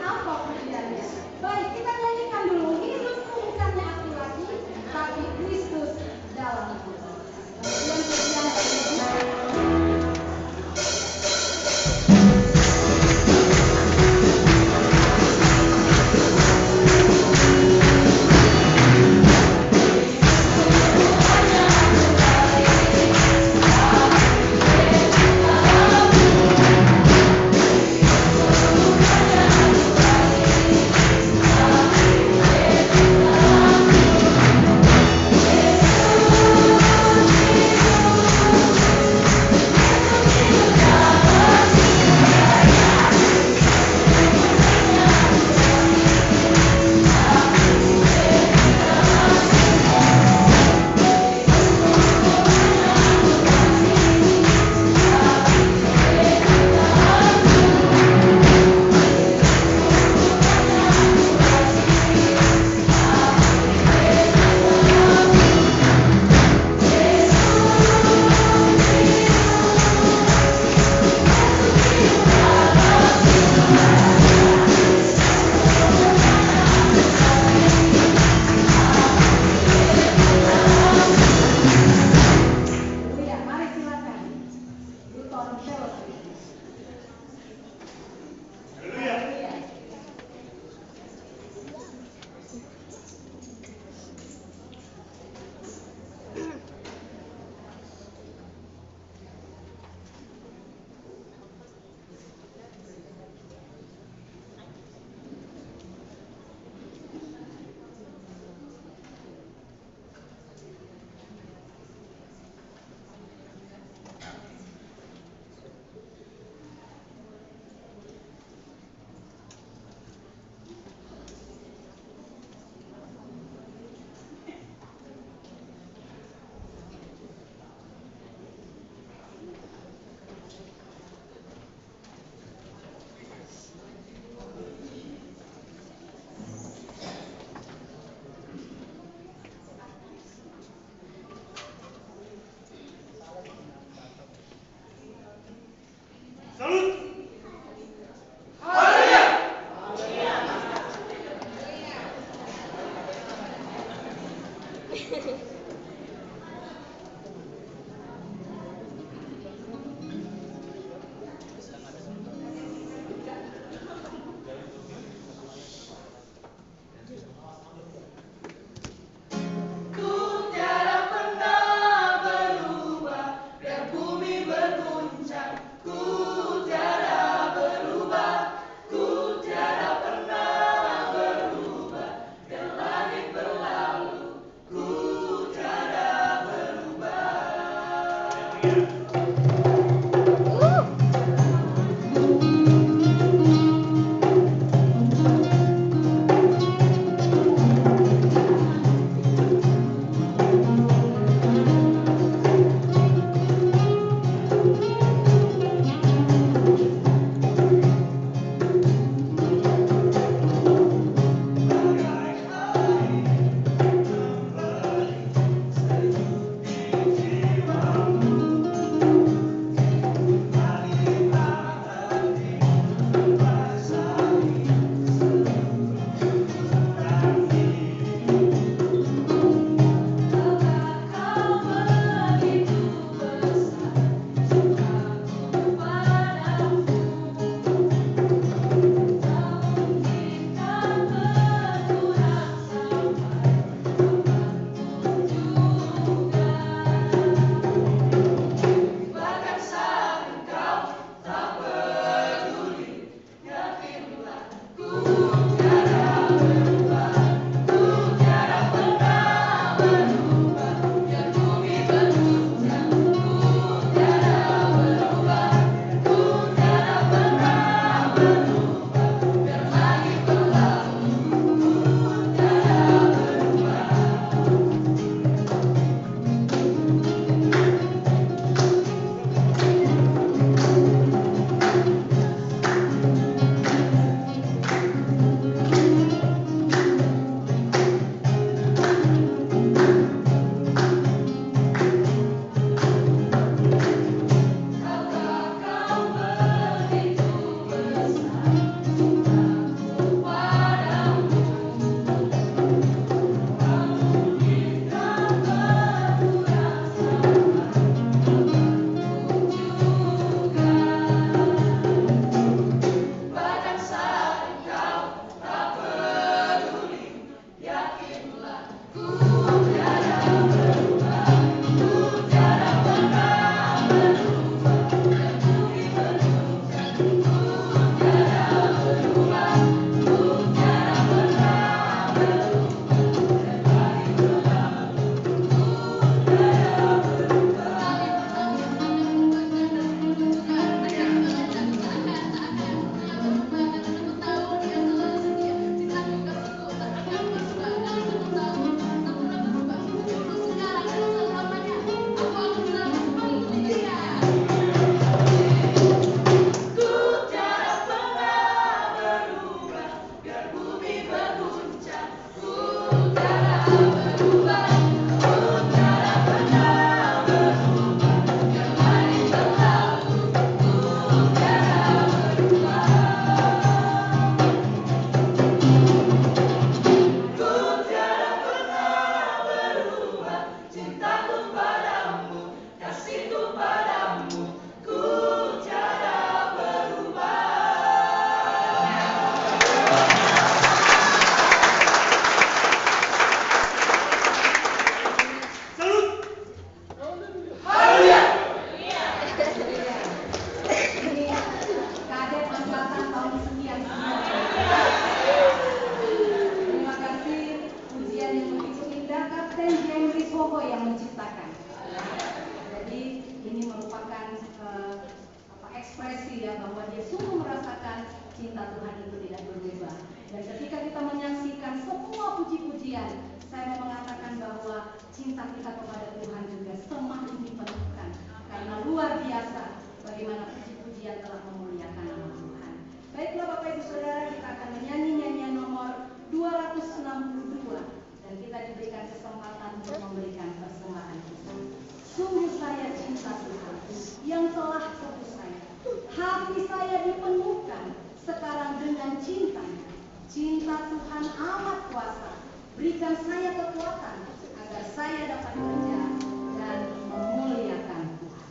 Dan ketika kita menyaksikan semua puji-pujian, saya mau mengatakan bahwa cinta kita kepada Tuhan juga semakin dipenuhkan. Karena luar biasa bagaimana puji-pujian telah memuliakan nama Tuhan. Baiklah Bapak Ibu Saudara, kita akan menyanyi nyanyian nomor 262. Dan kita diberikan kesempatan untuk memberikan persembahan kita. Sungguh saya cinta Tuhan yang telah tebus saya. Hati saya dipenuhkan sekarang dengan cinta. Cinta Tuhan amat kuasa. Berikan saya kekuatan agar saya dapat bekerja dan memuliakan Tuhan.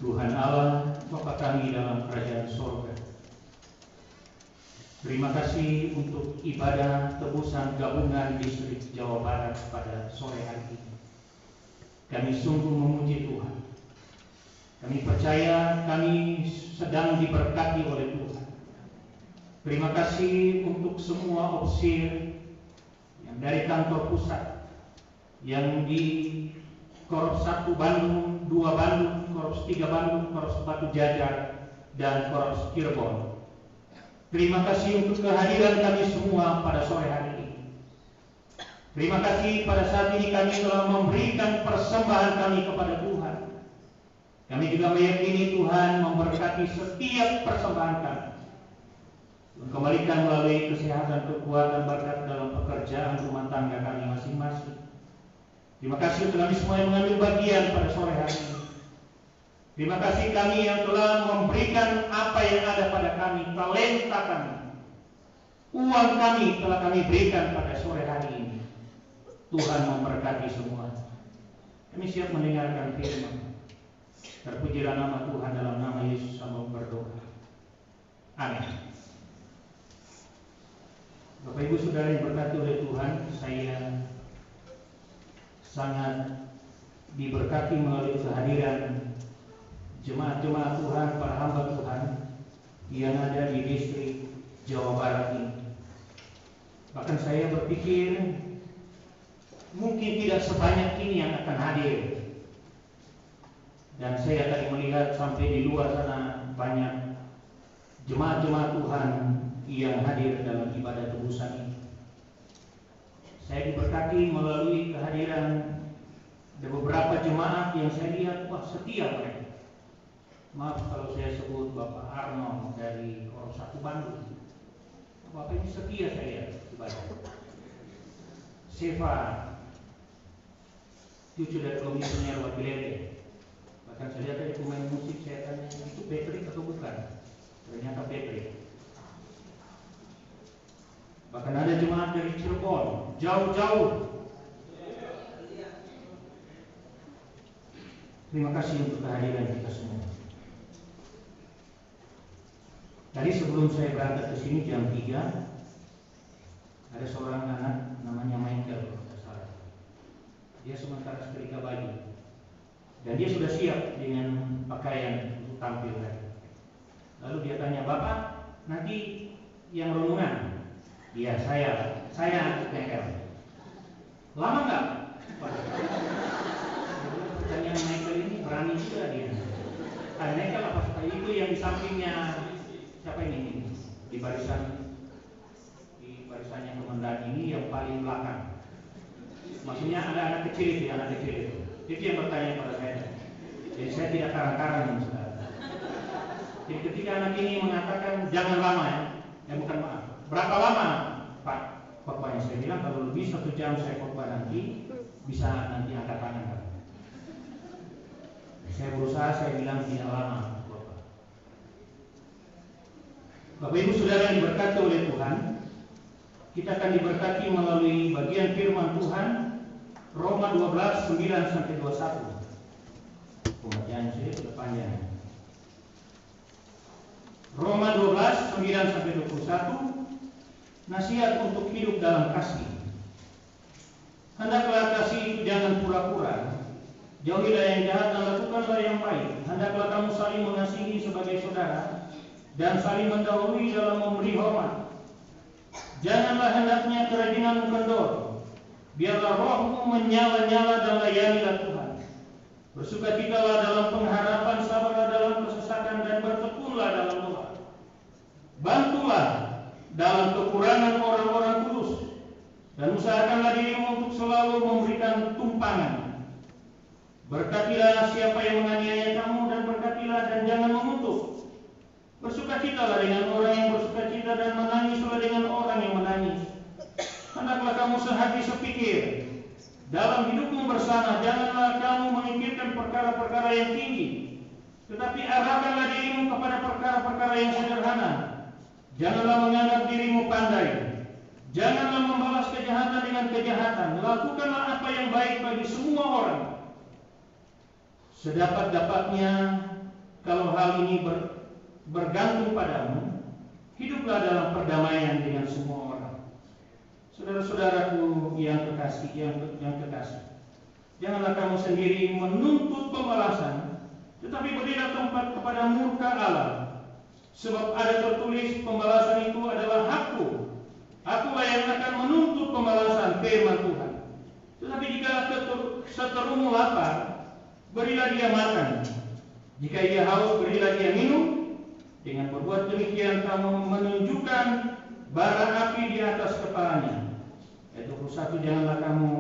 Tuhan Allah, Bapa kami dalam kerajaan sorga, terima kasih untuk ibadah tebusan gabungan distrik Jawa Barat pada sore hari ini. Kami sungguh memuji Tuhan. Kami percaya kami sedang diberkati oleh Tuhan. Terima kasih untuk semua opsir yang dari kantor pusat, yang di Korps 1 Bandung, 2 Bandung, Korps 3 Bandung, Korps Batu Jajar, dan Korps Cirebon. Terima kasih untuk kehadiran kami semua pada sore hari ini. Terima kasih pada saat ini kami telah memberikan persembahan kami kepada Tuhan. Kami juga meyakini Tuhan memberkati setiap persembahan kami. Kembalikan melalui kesehatan, kekuatan, berkat dalam pekerjaan rumah tangga kami masing-masing. Terima kasih untuk kami semua yang mengambil bagian pada sore hari ini. Terima kasih kami yang telah memberikan apa yang ada pada kami, talenta kami, uang kami telah kami berikan pada sore hari ini. Tuhan memberkati semua. Kami siap mendengarkan firman. Terpujilah nama Tuhan, dalam nama Yesus kami berdoa. Amin. Bapak Ibu Saudara yang berkati oleh Tuhan, saya sangat diberkati melalui kehadiran jemaat-jemaat Tuhan, para hamba Tuhan yang ada di distrik Jawa Barat ini. Bahkan saya berpikir mungkin tidak sebanyak ini yang akan hadir. Dan saya tadi melihat sampai di luar sana banyak jemaat-jemaat Tuhan yang hadir dalam ibadah tebusan ini. Saya diberkati melalui kehadiran ada beberapa jemaat yang saya lihat, wah, setia mereka. Maaf kalau saya sebut Bapak Arno dari Koros 1 Bandung. Bapak ini setia saya ibadah. Seva, cucu dari komisioner Wakilete. Bahkan saya lihat dari pemain musik, saya tanya, itu Patrick atau bukan? Ternyata Patrick. Bahkan ada jemaat dari Cirebon, jauh-jauh. Terima kasih untuk kehadiran kita semua. Tadi sebelum saya berangkat ke sini jam 3, ada seorang anak namanya Michael, kalau tidak salah. Dia sementara setrika baju. Dan dia sudah siap dengan pakaian untuk tampil tadi. Lalu dia tanya, "Bapak, nanti yang renungan?" "Iya, saya Michael." "Lama nggak?" Pertanyaan Michael ini berani juga dia. Michael apa itu yang di sampingnya siapa ini? Di barisannya komandan ini yang paling belakang. Maksudnya ada anak kecil itu, Itu yang bertanya pada saya. Jadi saya tidak karang-karang, saudara. Jadi ketika anak ini mengatakan jangan lama ya, bukan maaf. Berapa lama, Pak? Khotbahnya saya bilang kalau lebih 1 jam saya khotbah nanti bisa nanti angkat tangan, Pak. Saya berusaha, saya bilang tidak lama khotbah. Bapak Ibu Saudara yang diberkati oleh Tuhan, kita akan diberkati melalui bagian firman Tuhan Roma 12, 9-21. Pembacaan saya sudah panjang. Roma 12, 9-21. Nasihat untuk hidup dalam kasih. Hendaklah kasih itu jangan pura-pura. Jauhilah yang jahat dan lakukanlah yang baik. Hendaklah kamu saling mengasihi sebagai saudara dan saling mendahului dalam memberi hormat. Janganlah hendaknya kerajinanmu kendor. Biarlah rohmu menyala-nyala dan layanilah Tuhan. Bersukacitalah dalam pengharapan, sabarlah dalam kesesakan, dan bertekunlah dalam doa. Bantulah dalam kekurangan orang-orang kudus, dan usahakanlah dirimu untuk selalu memberikan tumpangan. Berkatilah siapa yang menganiaya kamu, dan berkatilah dan jangan mengutuk. Bersukacitalah dengan orang yang bersukacita, dan menangislah dengan orang yang menangis. Hendaklah kamu sehati sepikir. Dalam hidupmu bersama, janganlah kamu memikirkan perkara-perkara yang tinggi, tetapi arahkanlah dirimu kepada perkara-perkara yang sederhana. Janganlah menganggap dirimu pandai. Janganlah membalas kejahatan dengan kejahatan. Lakukanlah apa yang baik bagi semua orang. Sedapat-dapatnya, kalau hal ini bergantung padamu, hiduplah dalam perdamaian dengan semua orang. Saudara-saudaraku yang kekasih, janganlah kamu sendiri menuntut pembalasan, tetapi berilah tempat kepada murka Allah. Sebab ada tertulis, pembalasan itu adalah hakku. Akulah yang akan menuntut pembalasan, firman Tuhan. Tetapi jika seterumu lapar, berilah dia makan. Jika ia haus, berilah dia minum. Dengan berbuat demikian kamu menunjukkan bara api di atas kepalanya. Ayat 21, janganlah kamu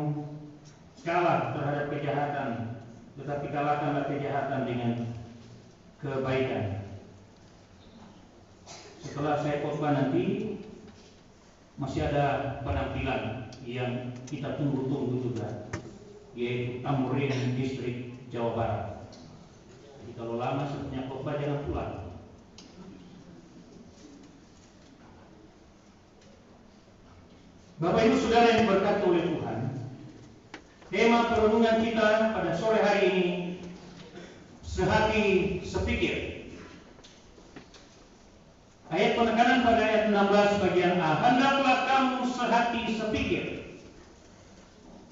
kalah terhadap kejahatan, tetapi kalahkanlah kejahatan dengan kebaikan. Setelah saya khotbah nanti masih ada penampilan yang kita tunggu-tunggu juga, yaitu Tamrin Distrik Jawa Barat. Jadi kalau lama sepertinya khotbah jangan pulang. Bapak Ibu Saudara yang diberkati oleh Tuhan, tema perenungan kita pada sore hari ini, sehati sepikir. Ayat penekanan pada ayat 16 bagian A. Hendaklah kamu sehati sepikir,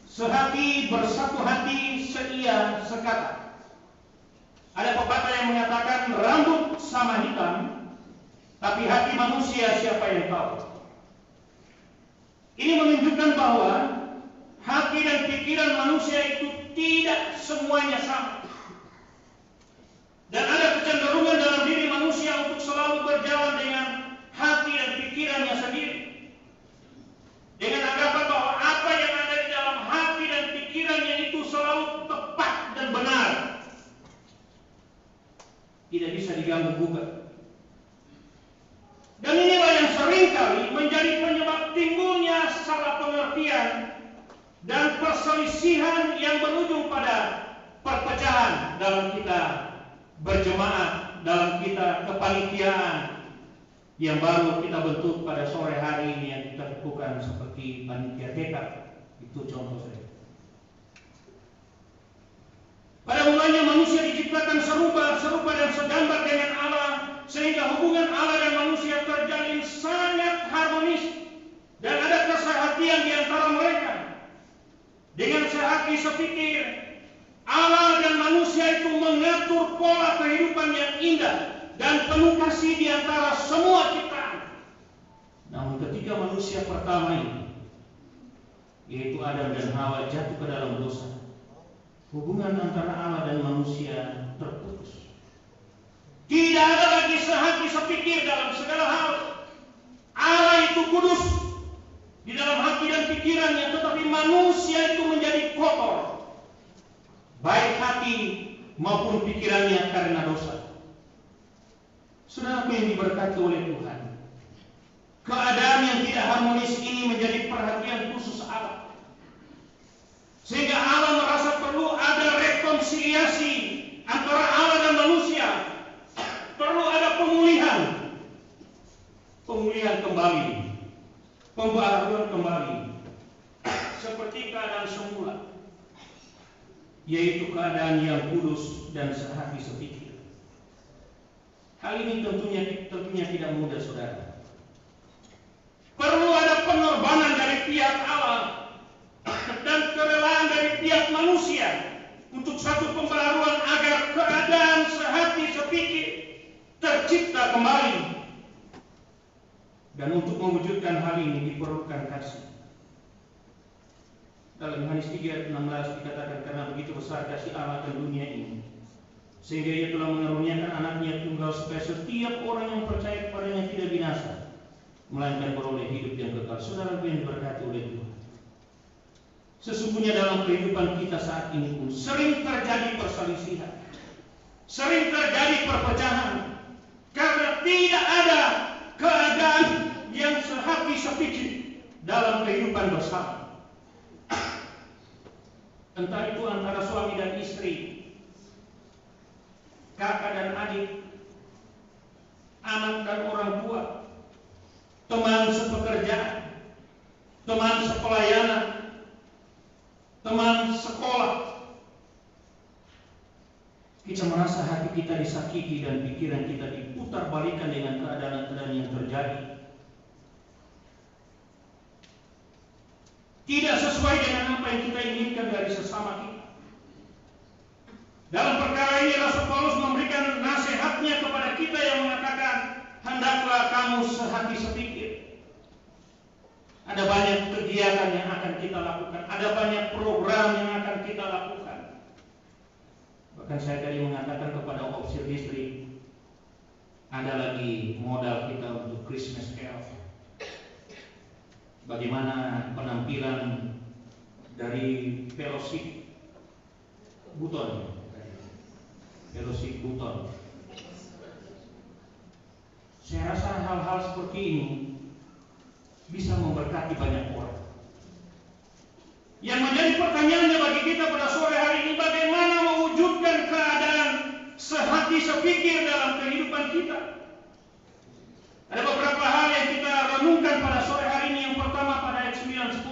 sehati bersatu hati, seia sekata. Ada pepatah yang mengatakan rambut sama hitam, tapi hati manusia siapa yang tahu. Ini menunjukkan bahwa hati dan pikiran manusia itu tidak semuanya sama. Dan ada kecenderungan dalam diri manusia untuk selalu berjalan dengan hati dan pikirannya sendiri, dengan anggapan bahwa apa yang ada di dalam hati dan pikirannya itu selalu tepat dan benar, tidak bisa diganggu gugat. Dan inilah yang seringkali menjadi penyebab timbulnya salah pengertian dan perselisihan yang berujung pada perpecahan dalam kita berjemaah, dalam kita kepanitiaan yang baru kita bentuk pada sore hari ini yang kita lakukan seperti panitia tekad. Itu contoh saya. Pada mulanya manusia diciptakan serupa dan segambar dengan Allah, sehingga hubungan Allah dan manusia terjalin sangat harmonis dan ada kesehatian di antara mereka. Dengan sehati sepikir, Allah dan manusia itu mengatur pola kehidupan yang indah dan penuh kasih di antara semua ciptaan. Namun ketika manusia pertama ini, yaitu Adam dan Hawa, jatuh ke dalam dosa, hubungan antara Allah dan manusia terputus. Tidak ada lagi sehati sepikir dalam segala hal. Allah itu kudus di dalam hati dan pikirannya, tetapi manusia itu menjadi kotor, baik hati maupun pikirannya karena dosa. Saudaraku yang diberkati oleh Tuhan, keadaan yang tidak harmonis ini menjadi perhatian khusus Allah, sehingga Allah merasa perlu ada rekonsiliasi antara Allah dan manusia. Perlu ada pemulihan kembali, pembaharuan kembali, seperti keadaan semula, yaitu keadaan yang kudus dan sehati sepikir. Hal ini tentunya tidak mudah, saudara. Perlu ada pengorbanan dari pihak Allah dan kerelaan dari pihak manusia untuk satu pembaharuan agar keadaan sehati sepikir tercipta kembali. Dan untuk mewujudkan hal ini diperlukan kasih. Dalam Yohanes 3:16 dikatakan, karena begitu besar kasih Allah ke dunia ini, sehingga Ia telah mengaruniakan anaknya tunggal supaya setiap orang yang percaya kepadanya tidak binasa, melainkan beroleh hidup yang kekal. Saudara yang diberkati oleh Tuhan, sesungguhnya dalam kehidupan kita saat ini pun sering terjadi perselisihan, sering terjadi perpecahan, karena tidak ada keadaan yang sehati sepikir dalam kehidupan bersama. Entah itu antara suami dan istri, kakak dan adik, anak dan orang tua, teman sepekerjaan, teman sepelayanan, teman sekolah. Kita merasa hati kita disakiti dan pikiran kita diputar balikan dengan keadaan-keadaan yang terjadi, tidak sesuai dengan apa yang kita inginkan dari sesama kita. Dalam perkara ini Rasul Paulus memberikan nasihatnya kepada kita yang mengatakan, hendaklah kamu sehati sepikir. Ada banyak kegiatan yang akan kita lakukan, ada banyak program yang akan kita lakukan. Bahkan saya tadi mengatakan kepada opsir listrik, ada lagi modal kita untuk Christmas Carol. Bagaimana penampilan dari fellowship Buton. Saya rasa hal-hal seperti ini bisa memberkati banyak orang. Yang menjadi pertanyaannya bagi kita pada sore hari ini, bagaimana mewujudkan keadaan sehati sepikir dalam kehidupan kita? Ada beberapa hal yang kita renungkan pada sore hari ini. Yang pertama pada ayat 9-10,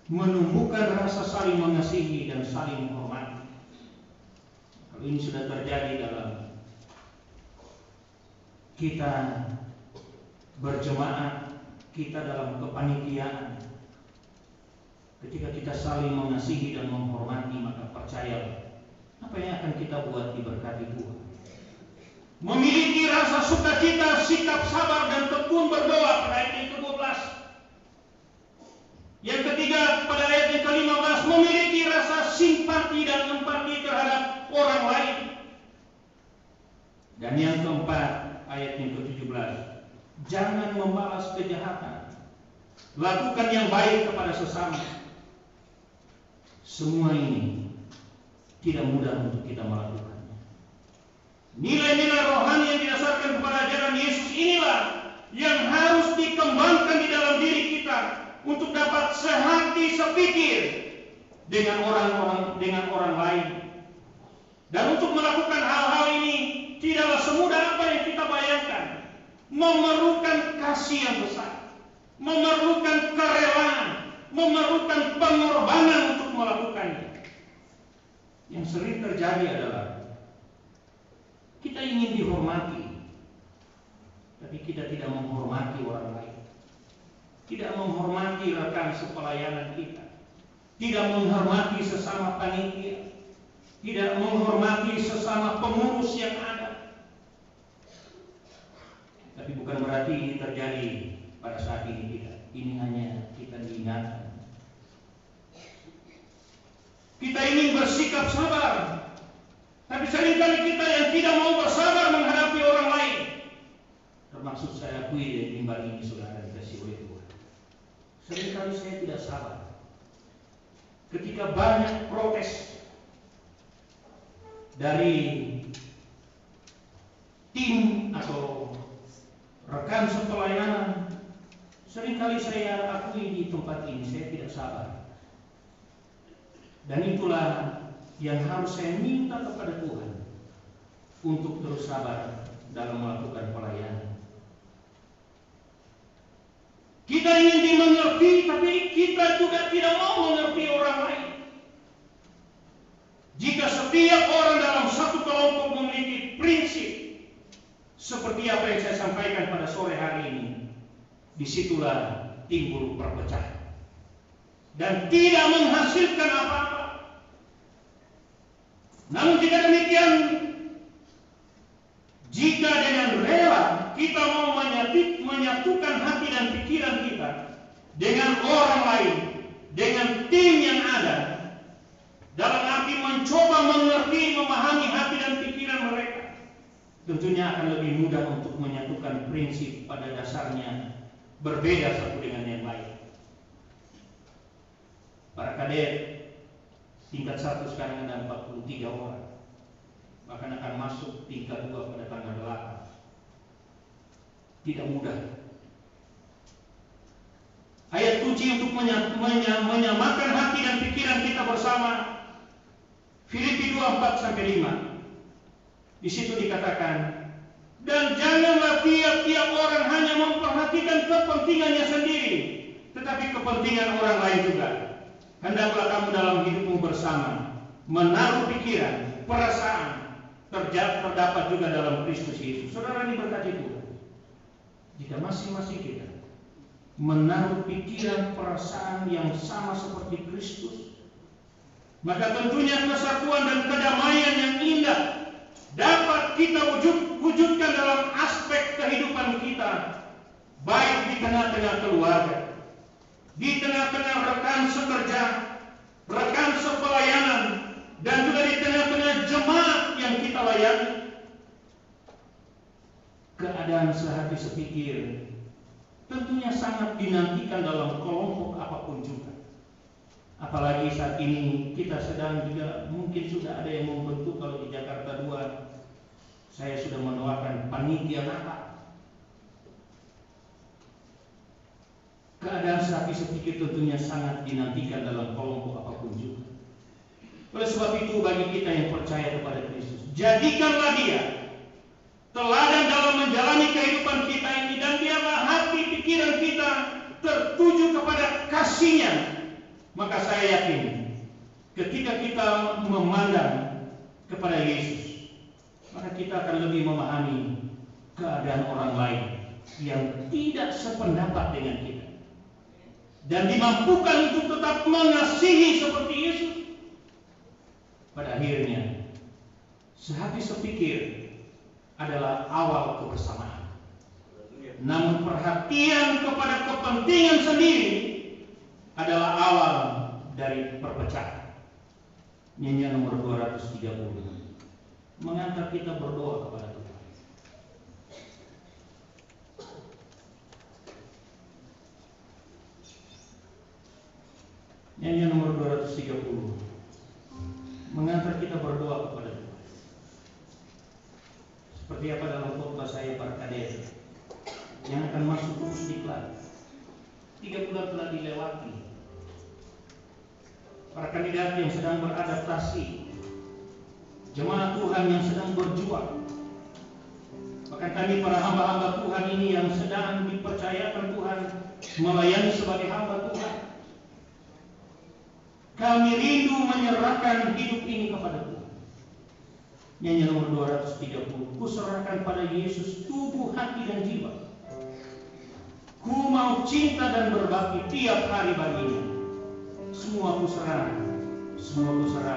menumbuhkan rasa saling mengasihi dan saling menghormati. Kalau ini sudah terjadi dalam kita berjemaat, kita dalam kepanitiaan, ketika kita saling mengasihi dan menghormati, maka percayalah apa yang akan kita buat diberkati Tuhan. Memiliki rasa sukacita, sikap sabar dan tekun berdoa pada ayat yang ke-12. Yang ketiga pada ayat yang ke-15, memiliki rasa simpati dan empati terhadap orang lain. Dan yang keempat ayat yang ke-17, jangan membalas kejahatan, lakukan yang baik kepada sesama. Semua ini tidak mudah untuk kita melakukannya. Nilai-nilai rohani yang didasarkan kepada ajaran Yesus inilah yang harus dikembangkan di dalam diri kita untuk dapat sehati sepikir dengan orang lain. Dan untuk melakukan hal-hal ini tidaklah semudah apa yang kita bayangkan. Memerlukan kasih yang besar, memerlukan kerelaan, memerlukan pengorbanan untuk melakukannya. Yang sering terjadi adalah kita ingin dihormati, tapi kita tidak menghormati orang lain, tidak menghormati rekan sepelayanan kita, tidak menghormati sesama panitia, tidak menghormati sesama pengurus yang ada. Tapi bukan berarti ini terjadi pada saat ini, tidak. Ini hanya kita diingatkan. Kita ingin bersikap sabar, tapi seringkali kita yang tidak mau bersabar menghadapi orang lain. Termasuk saya akui di mimbar ini, saudara, dikasih oleh Tuhan. Seringkali saya tidak sabar ketika banyak protes dari tim atau rekan sepelayanan. Seringkali saya akui di tempat ini saya tidak sabar. Dan itulah yang harus saya minta kepada Tuhan untuk terus sabar dalam melakukan pelayanan. Kita ingin dimengerti, tapi kita juga tidak mau mengerti orang lain. Jika setiap orang dalam satu kelompok memiliki prinsip seperti apa yang saya sampaikan pada sore hari ini, disitulah timbul perpecahan dan tidak menghasilkan apa-apa. Namun jika demikian, jika dengan rela kita mau menyatukan hati dan pikiran kita dengan orang lain, dengan tim yang ada, dalam arti mencoba mengerti, memahami hati dan pikiran mereka, tentunya akan lebih mudah untuk menyatukan prinsip pada dasarnya berbeda satu dengan yang lain. Para kadet tingkat 1 sekarang ada 43 orang, bahkan akan masuk tingkat 2 pada tanggal 8. Tidak mudah. Ayat kunci untuk menyamakan hati dan pikiran kita bersama, Filipi 2:4-5. Di situ dikatakan, dan janganlah tiap-tiap orang hanya memperhatikan kepentingannya sendiri, tetapi kepentingan orang lain juga. Hendaklah kamu dalam hidupmu bersama menaruh pikiran, perasaan terdapat juga dalam Kristus Yesus. Saudara, ini berkati Tuhan. Jika masing-masing kita menaruh pikiran, perasaan yang sama seperti Kristus, maka tentunya kesatuan dan kedamaian yang indah dapat kita wujudkan dalam aspek kehidupan kita, baik di tengah-tengah keluarga, di tengah-tengah rekan sekerja, rekan sepelayanan, dan juga di tengah-tengah jemaat yang kita layani. Keadaan sehati sepikir tentunya sangat dinantikan dalam kelompok apapun juga. Apalagi saat ini kita sedang juga, mungkin sudah ada yang membentuk, kalau di Jakarta 2 saya sudah mendoakan panitia Natal. Keadaan sehati sepikir tentunya sangat dinantikan dalam kelompok apapun juga. Oleh sebab itu, bagi kita yang percaya kepada Kristus, jadikanlah Dia teladan dalam menjalani kehidupan kita ini, dan biarlah hati pikiran kita tertuju kepada kasih-Nya. Maka saya yakin ketika kita memandang kepada Yesus, maka kita akan lebih memahami keadaan orang lain yang tidak sependapat dengan kita, dan dimampukan untuk tetap mengasihi seperti Yesus, pada akhirnya sehati sepikir adalah awal kebersamaan. Namun perhatian kepada kepentingan sendiri adalah awal dari perpecahan. Nyanyian nomor 230 mengantar kita berdoa kepada Tuhan. Nyanyian nomor 230 mengantar kita berdoa kepada Tuhan. Seperti apa dalam khotbah saya para kades yang akan masuk terus diklat. 3 bulan telah dilewati. Para kandidat yang sedang beradaptasi, jemaat Tuhan yang sedang berjuang, bahkan kami para hamba-hamba Tuhan ini yang sedang dipercayakan Tuhan melayani sebagai hamba Tuhan. Kami rindu menyerahkan hidup ini kepada Tuhan. Nyanyian nomor 230, ku serahkan pada Yesus tubuh, hati, dan jiwa. Ku mau cinta dan berbakti tiap hari baginya. Semua ku serah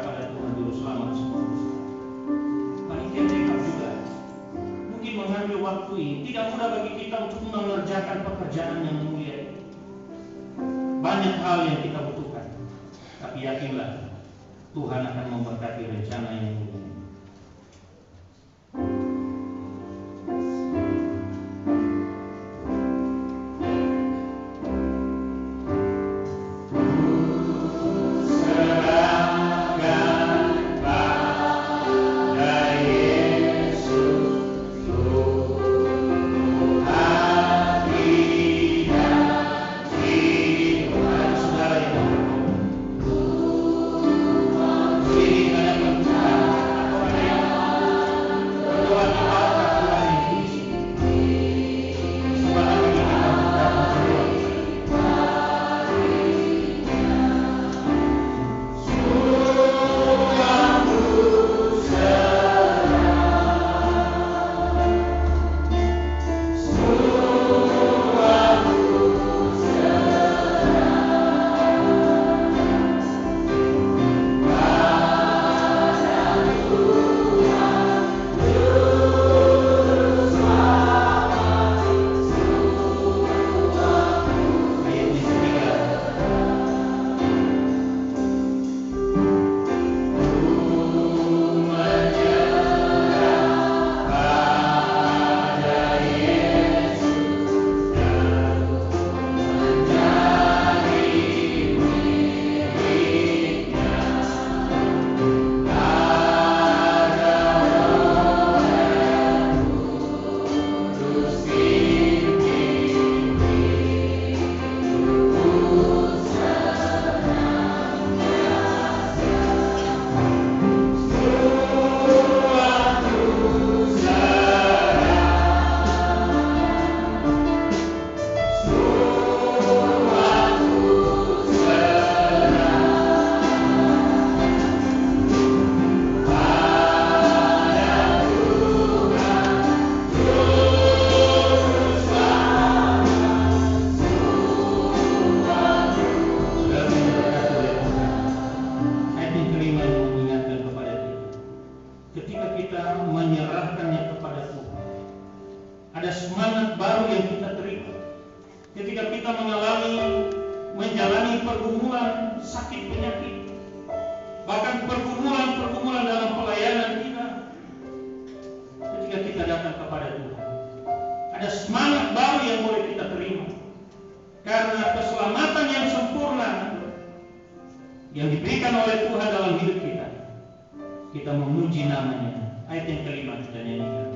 pada Tuhan Juru Selamat semua. Panitia rekap juga mungkin mengambil waktu ini. Tidak mudah bagi kita untuk mengerjakan pekerjaan yang mulia. Banyak hal yang kita butuhkan, tapi yakinlah Tuhan akan memberkati rencana yang mulia. Menjalani pergumulan sakit penyakit, bahkan pergumulan dalam pelayanan kita. Ketika kita datang kepada Tuhan, ada semangat baru yang boleh kita terima, karena keselamatan yang sempurna yang diberikan oleh Tuhan dalam hidup kita. Kita memuji namanya. Ayat yang kelima kita nyanyikan.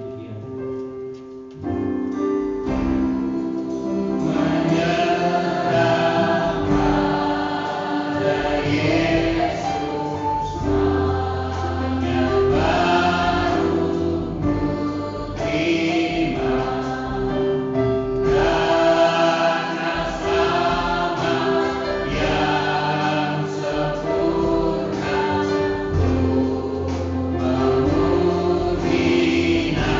Nah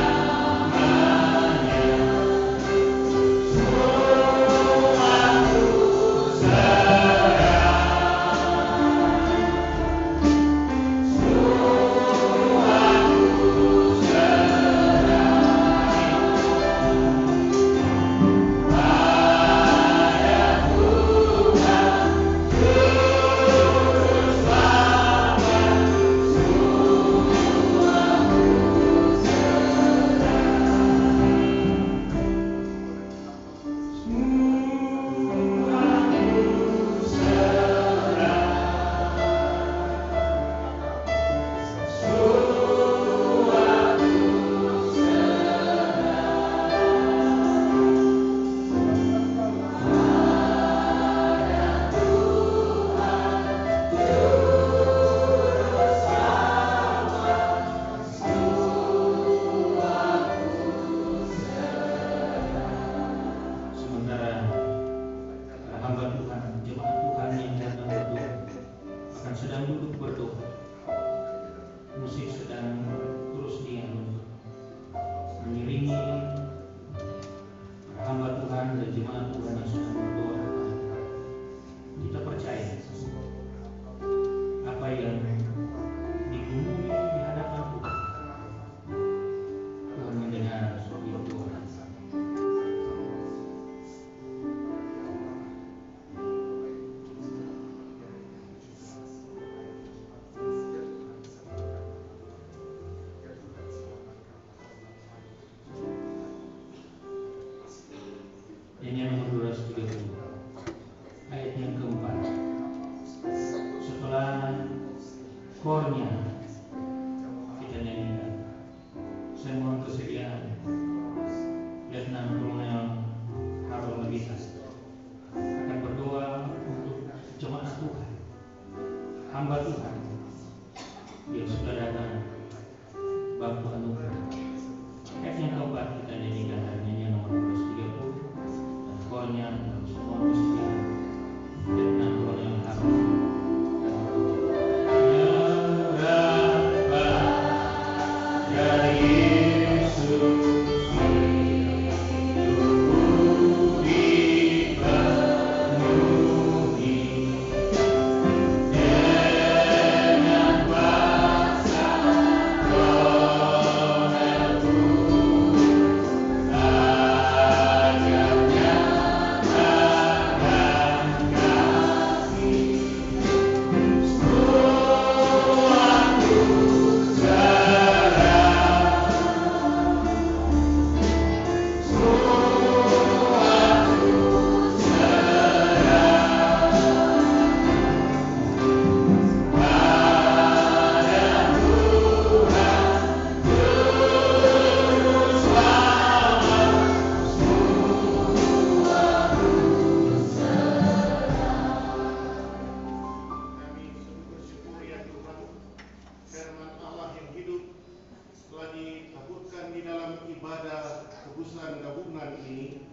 keputusan gabungan ini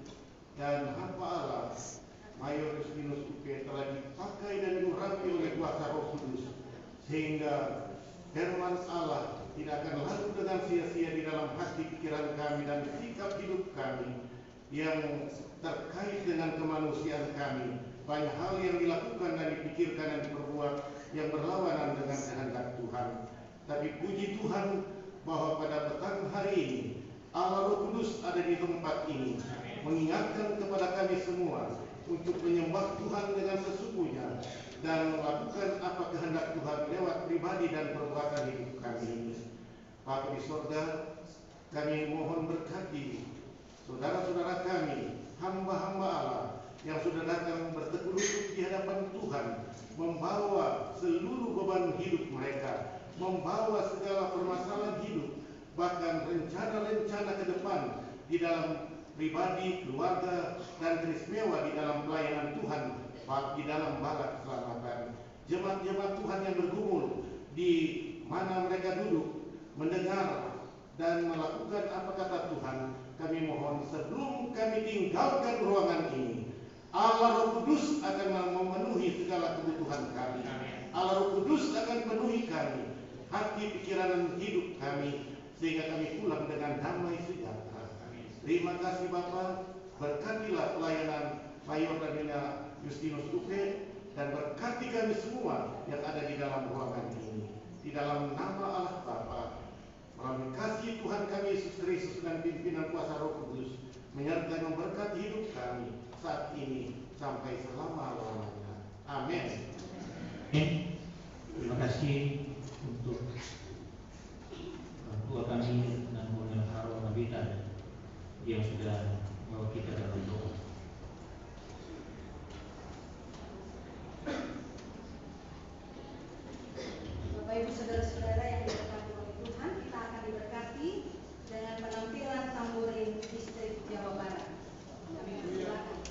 dan hamba Allah Mayor Justinus Uke telah dipakai dan diurapi oleh kuasa Roh Kudus sehingga firman Allah tidak akan lalu dengan sia-sia di dalam hati pikiran kami dan sikap hidup kami yang terkait dengan kemanusiaan kami. Banyak hal yang dilakukan dan dipikirkan dan diperbuat yang berlawanan dengan kehendak Tuhan. Tapi puji Tuhan bahwa pada petang hari ini Allah Roh Kudus ada di tempat ini mengingatkan kepada kami semua untuk menyembah Tuhan dengan sesungguhnya dan melakukan apa kehendak Tuhan lewat pribadi dan perbuatan hidup kami ini. Bapa di sorga, kami mohon berkati saudara-saudara kami, hamba-hamba Allah yang sudah datang bertekuk lutut di hadapan Tuhan, membawa seluruh beban hidup mereka, membawa segala permasalahan hidup, bahkan rencana-rencana ke depan di dalam pribadi, keluarga, dan teristimewa di dalam pelayanan Tuhan, di dalam bala keselamatan. Jemaat-jemaat Tuhan yang bergumul di mana mereka duduk, mendengar dan melakukan apa kata Tuhan, kami mohon sebelum kami tinggalkan ruangan ini, Allah Roh Kudus akan memenuhi segala kebutuhan kami. Allah Roh Kudus akan penuhi kami, hati, pikiran, dan hidup kami, sehingga kami pulang dengan damai sejahtera. Terima kasih Bapa, berkatilah pelayanan Mayor Daniela Justinus Uke dan berkati kami semua yang ada di dalam ruangan ini. Di dalam nama Allah Bapa, melalui kasih Tuhan kami Yesus Kristus dan pimpinan kuasa Roh Kudus, menyertai memberkati hidup kami saat ini sampai selama-lamanya. Amin.
Terima kasih untuk Tua kami dan Mulia Harun Nabitan yang sudah membawa kita dalam doa.
Bapak Ibu saudara-saudara yang diberkati oleh Tuhan, kita akan diberkati dengan penampilan tamborin distrik Jawa Barat. Kami persilakan.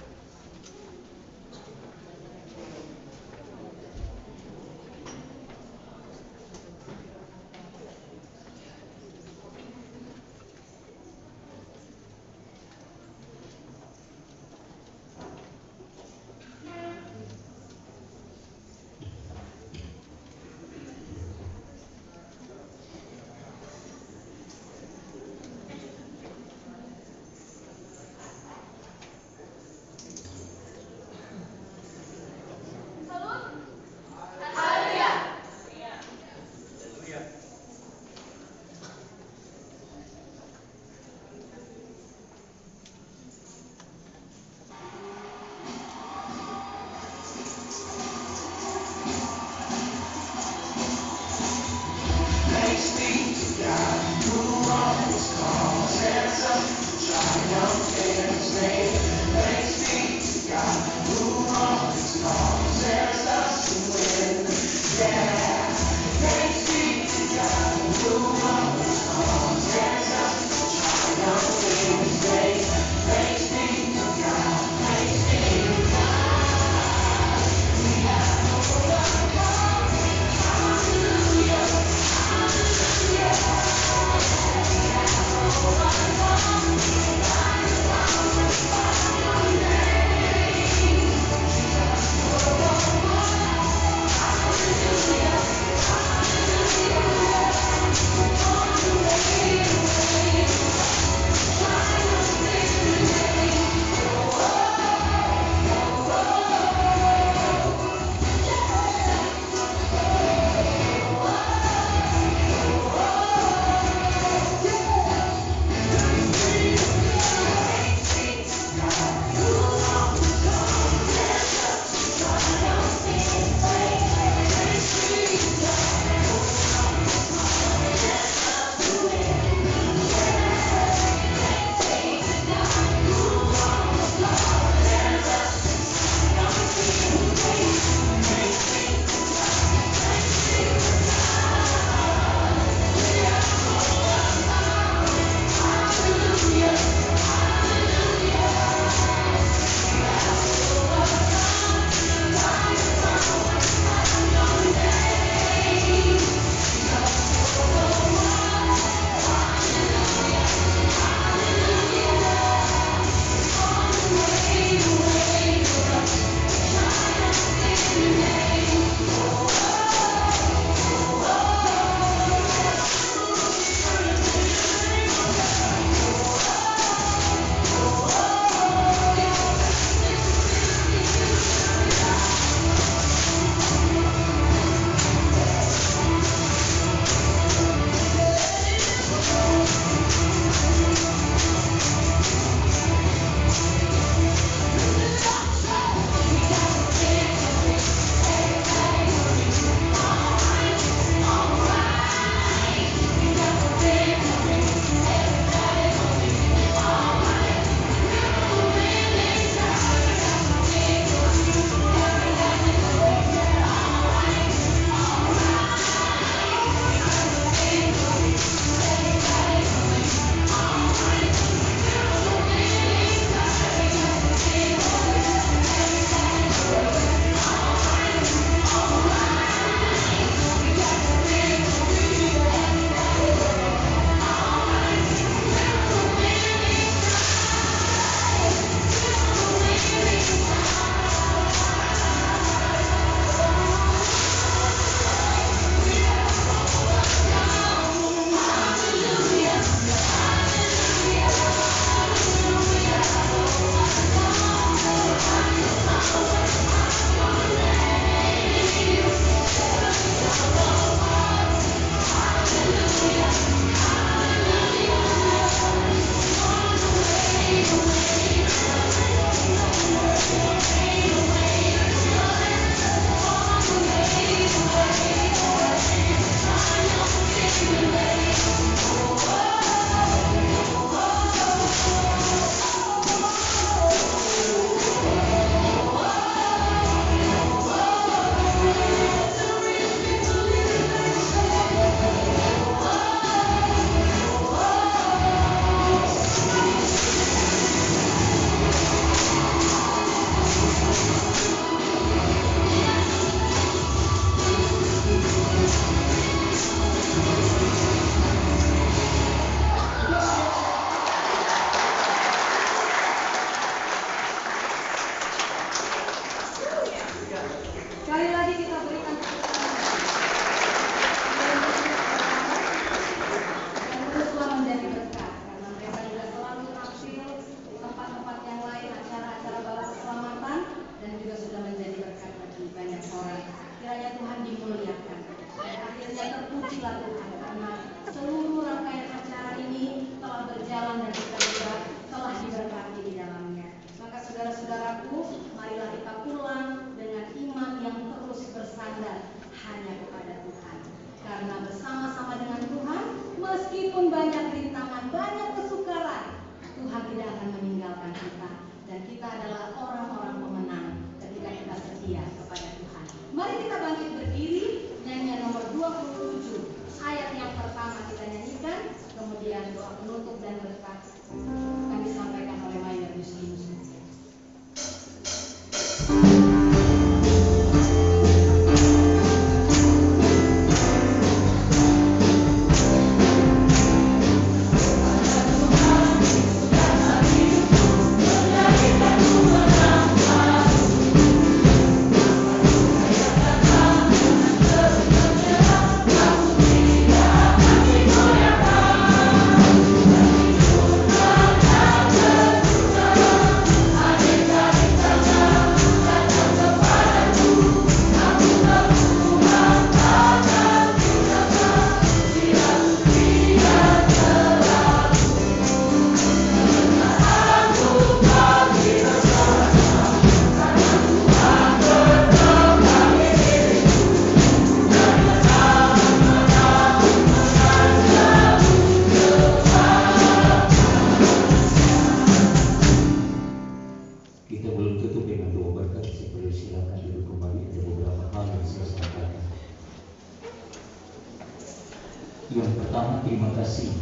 kasih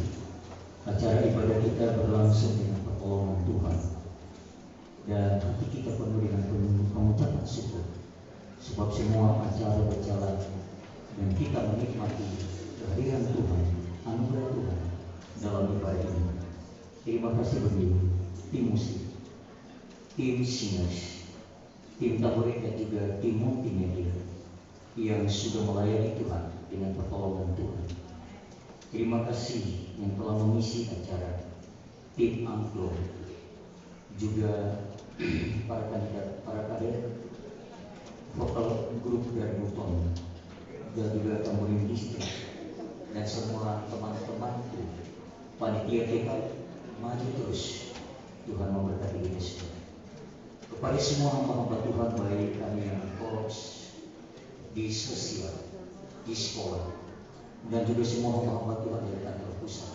acara ibadah kita berlangsung dengan pertolongan Tuhan, dan hati kita penuh dengan pengucapan syukur sebab semua acara berjalan dan kita menikmati kehadiran Tuhan, anugerah Tuhan dalam ibadah ini. Terima kasih bagi tim musik, tim singers, tim taburet dan juga tim multimedia yang sudah melayani Tuhan dengan pertolongan Tuhan. Terima kasih yang telah mengisi acara, tim angklung, juga para kandidat, para kader, vokal grup dari Buton, dan juga tamburin distrik, dan semua teman-temanku, panitia TK, maju terus. Tuhan memberkati kita semua. Kepada semua hamba-hamba Tuhan, baik kami yang di korps, di sosial, di sekolah, dan juga semua hamba-hamba Tuhan dari kantor pusat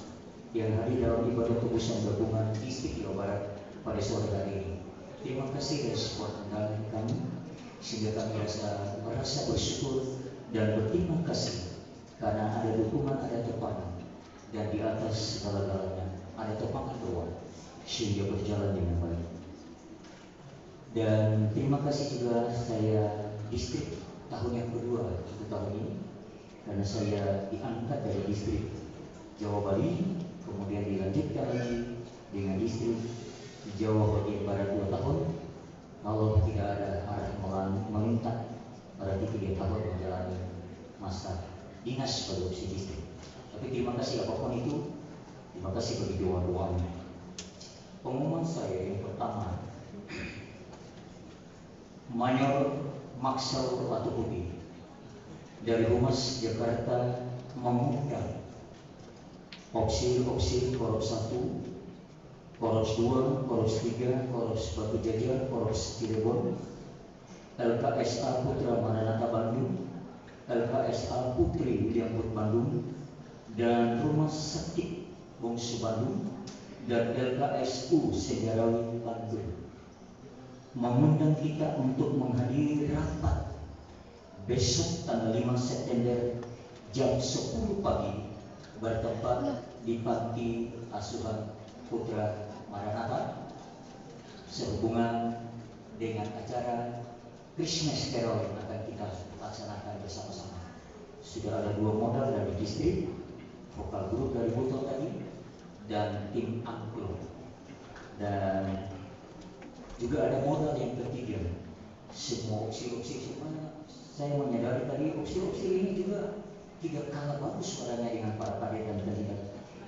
yang hadir dalam ibadah tebusan gabungan distrik Jawa Barat pada sore hari ini. Terima kasih dari support undangan kami, sehingga kami merasa bersyukur dan berterima kasih karena ada dukungan, ada topangan, dan di atas segala-galanya ada topangan doa sehingga berjalan dengan baik. Dan terima kasih juga saya distrik tahun yang kedua untuk tahun ini, karena saya diangkat dari distrik Jawa Bali, kemudian dilanjutkan lagi dengan distrik Jawa bagian Barat 2 tahun. Kalau tidak ada arah melintang, berarti 3 tahun menjalani masa dinas sebagai opsi distrik. Tapi terima kasih apapun itu, terima kasih bagi doa-doanya. Pengumuman saya yang pertama, Mayor Maxel Latuhubi dari Humas Jakarta mengundang opsi Korps 1, Korps 2, Korps 3, Korps Batu Jajar, Korps Cirebon, LKSA Putra Maranatha Bandung, LKSA Putri Williamwood Bandung, dan Rumah Sakit Bungsu Bandung, dan LKSU Sejarawi Bandung mengundang kita untuk menghadiri rapat besok tanggal 5 September jam 10 pagi bertempat di Panti Asuhan Putra Maranatha sehubungan dengan acara Christmas Carol yang akan kita laksanakan bersama-sama. Sudah ada 2 modal dari distrik, vokal grup dari Buton tadi, dan tim angklung. Dan juga ada modal yang ketiga, semua opsi-opsi semuanya. Saya menyadari tadi opsi-opsi ini juga tidak kalah bagus suaranya dengan para kader dan kandidat.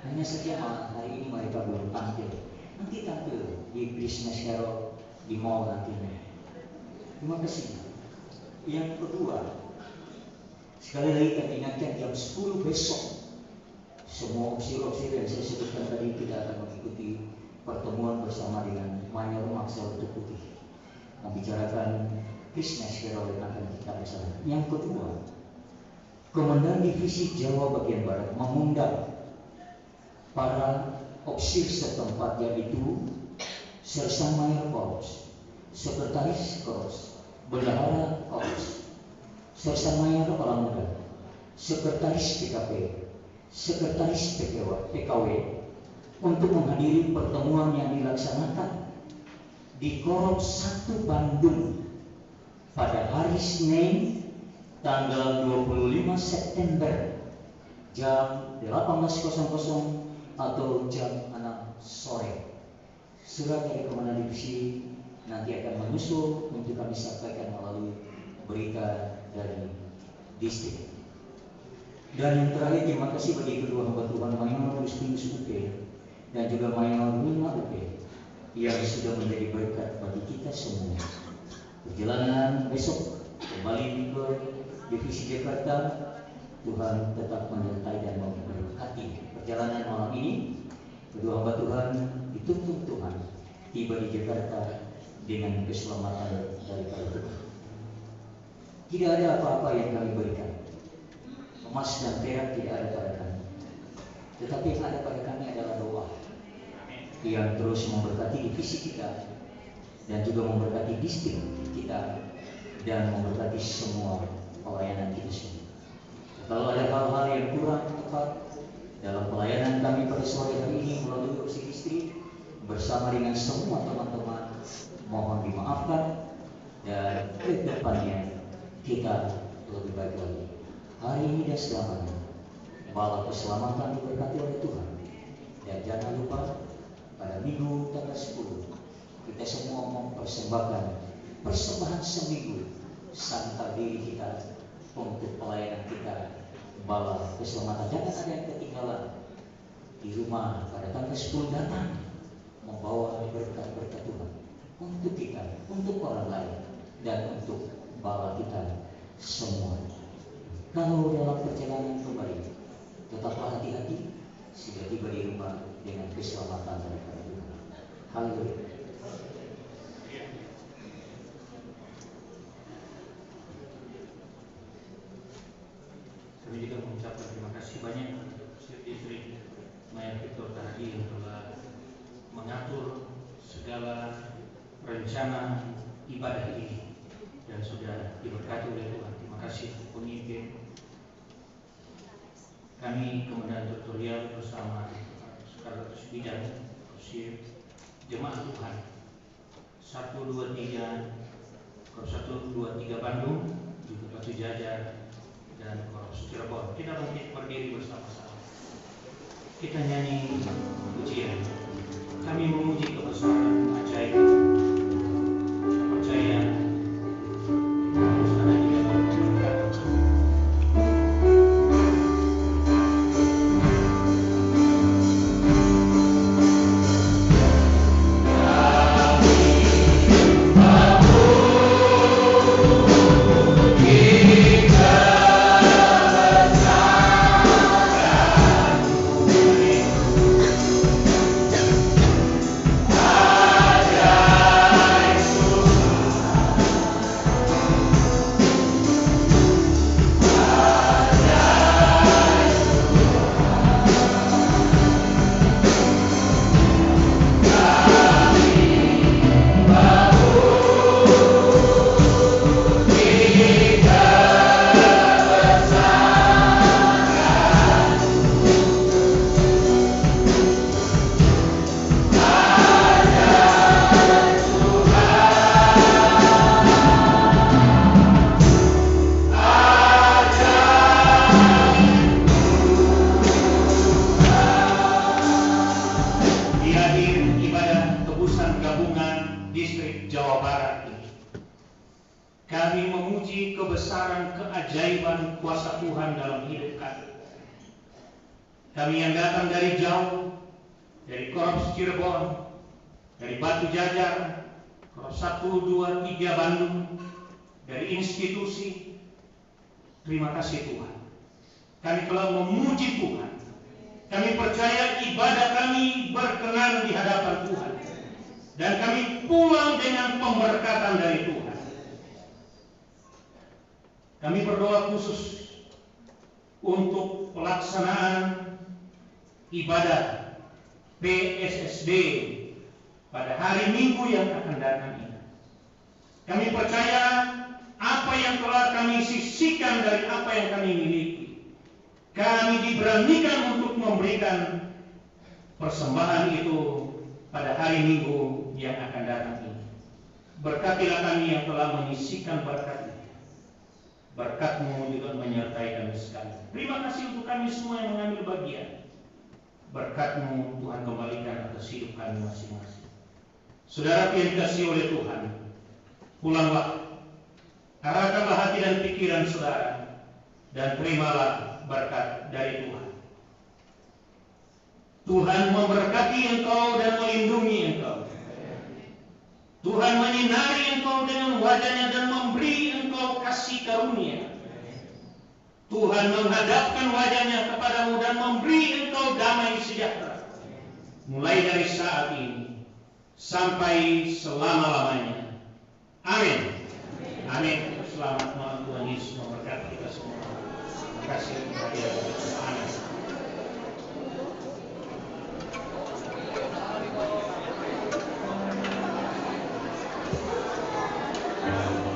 Hanya saja hari ini mereka belum tampil. Nanti tampil di Christmas Carol di mall nantinya. Terima kasih. Yang kedua, sekali lagi kita ingatkan jam 10 besok semua opsi-opsi yang saya sebutkan tadi kita akan mengikuti pertemuan bersama dengan Mayor Maxel Latuhubi membicarakan Christmas Carol yang akan kita bersama. Yang kedua, Komandan Divisi Jawa Bagian Barat mengundang para opsir setempat, yaitu Sersan Mayor Korps, Sekretaris Korps, Bendahara Korps, Sersan Mayor Kepala Muda, Sekretaris PKP, Sekretaris PKW untuk menghadiri pertemuan yang dilaksanakan di Korps 1 Bandung pada hari Senin tanggal 25 September jam 18.00 atau jam 6 sore. Surat dari Komandan Divisi nanti akan menyusul untuk kami sampaikan melalui berita dari distrik. Dan yang terakhir, terima kasih bagi kedua hamba Tuhan Mayor Justinus UP dan juga Mayor Wilma UP yang sudah menjadi berkat bagi kita semua. Perjalanan besok kembali ke Divisi Jakarta, Tuhan tetap menyertai dan memberkati. Perjalanan malam ini, kedua hamba Tuhan dituntun Tuhan tiba di Jakarta dengan keselamatan daripada Tuhan. Tidak ada apa-apa yang kami berikan, emas dan perak tidak ada pada kami, tetapi yang ada pada kami adalah doa yang terus memberkati divisi kita dan juga memberkati distrik kita dan memberkati semua pelayanan kita semua. Kalau ada hal-hal yang kurang tepat dalam pelayanan kami pada sore hari ini melalui opsi istri bersama dengan semua teman-teman, mohon dimaafkan dan ke depannya kita lebih baik lagi. Hari ini dan selamanya, bala keselamatan diberkati oleh Tuhan. Dan jangan lupa pada minggu tanggal 10 kita semua mempersembahkan persembahan seminggu sangkal diri kita untuk pelayanan kita bala keselamatan. Jangan ada yang ketinggalan di rumah pada tanggal 10 datang membawa berkat-berkat Tuhan untuk kita, untuk orang lain, dan untuk bala kita semua. Kalau dalam perjalanan kembali, tetaplah hati-hati sehingga tiba di rumah dengan keselamatan daripada Tuhan. Haleluya.
Kami juga mengucapkan terima kasih banyak istri Maya Victor tadi yang telah mengatur segala rencana ibadah ini dan sudah diberkati oleh Tuhan. Terima kasih pemimpin kami, Komandan Tutorial bersama Sekretaris Bidang Kosir Jemaat Tuhan 123 Bandung, juga Batu Jajar dan Koros Cirebon. Kita mungkin berdiri bersama-sama. Kita nyanyi pujian. Kami memuji kebesaran ajaib. Saya percaya sana juga berkat. Kami memuji kebesaran keajaiban kuasa Tuhan dalam hidup kami. Kami yang datang dari jauh, dari Korps Cirebon, dari Batu Jajar, Korps 1, 2, 3 Bandung, dari institusi, terima kasih Tuhan. Kami telah memuji Tuhan. Kami percaya ibadah kami berkenan di hadapan Tuhan. Dan kami pulang dengan pemberkatan dari Tuhan. Kami berdoa khusus untuk pelaksanaan ibadah PSSD pada hari Minggu yang akan datang ini. Kami percaya apa yang telah kami sisihkan dari apa yang kami miliki, kami diberanikan untuk memberikan persembahan itu pada hari Minggu yang akan datang ini. Berkatilah kami yang telah menyisihkan berkat. Berkat-Mu juga menyertai kami sekalian. Terima kasih untuk kami semua yang mengambil bagian. Berkat-Mu Tuhan kembalikan atas hidup kami masing-masing. Saudara yang dikasihi oleh Tuhan, pulanglah, arahkanlah hati dan pikiran saudara, dan terimalah berkat dari Tuhan. Tuhan memberkati engkau dan melindungi engkau. Tuhan menyinari engkau dengan wajah-Nya dan memberi engkau kasih karunia. Tuhan menghadapkan wajah-Nya kepadamu dan memberi engkau damai sejahtera. Mulai dari saat ini sampai selama-lamanya. Amin. Amin. Selamat malam, Tuhan Yesus memberkati kita semua. Terima kasih. Amin.
Thank you.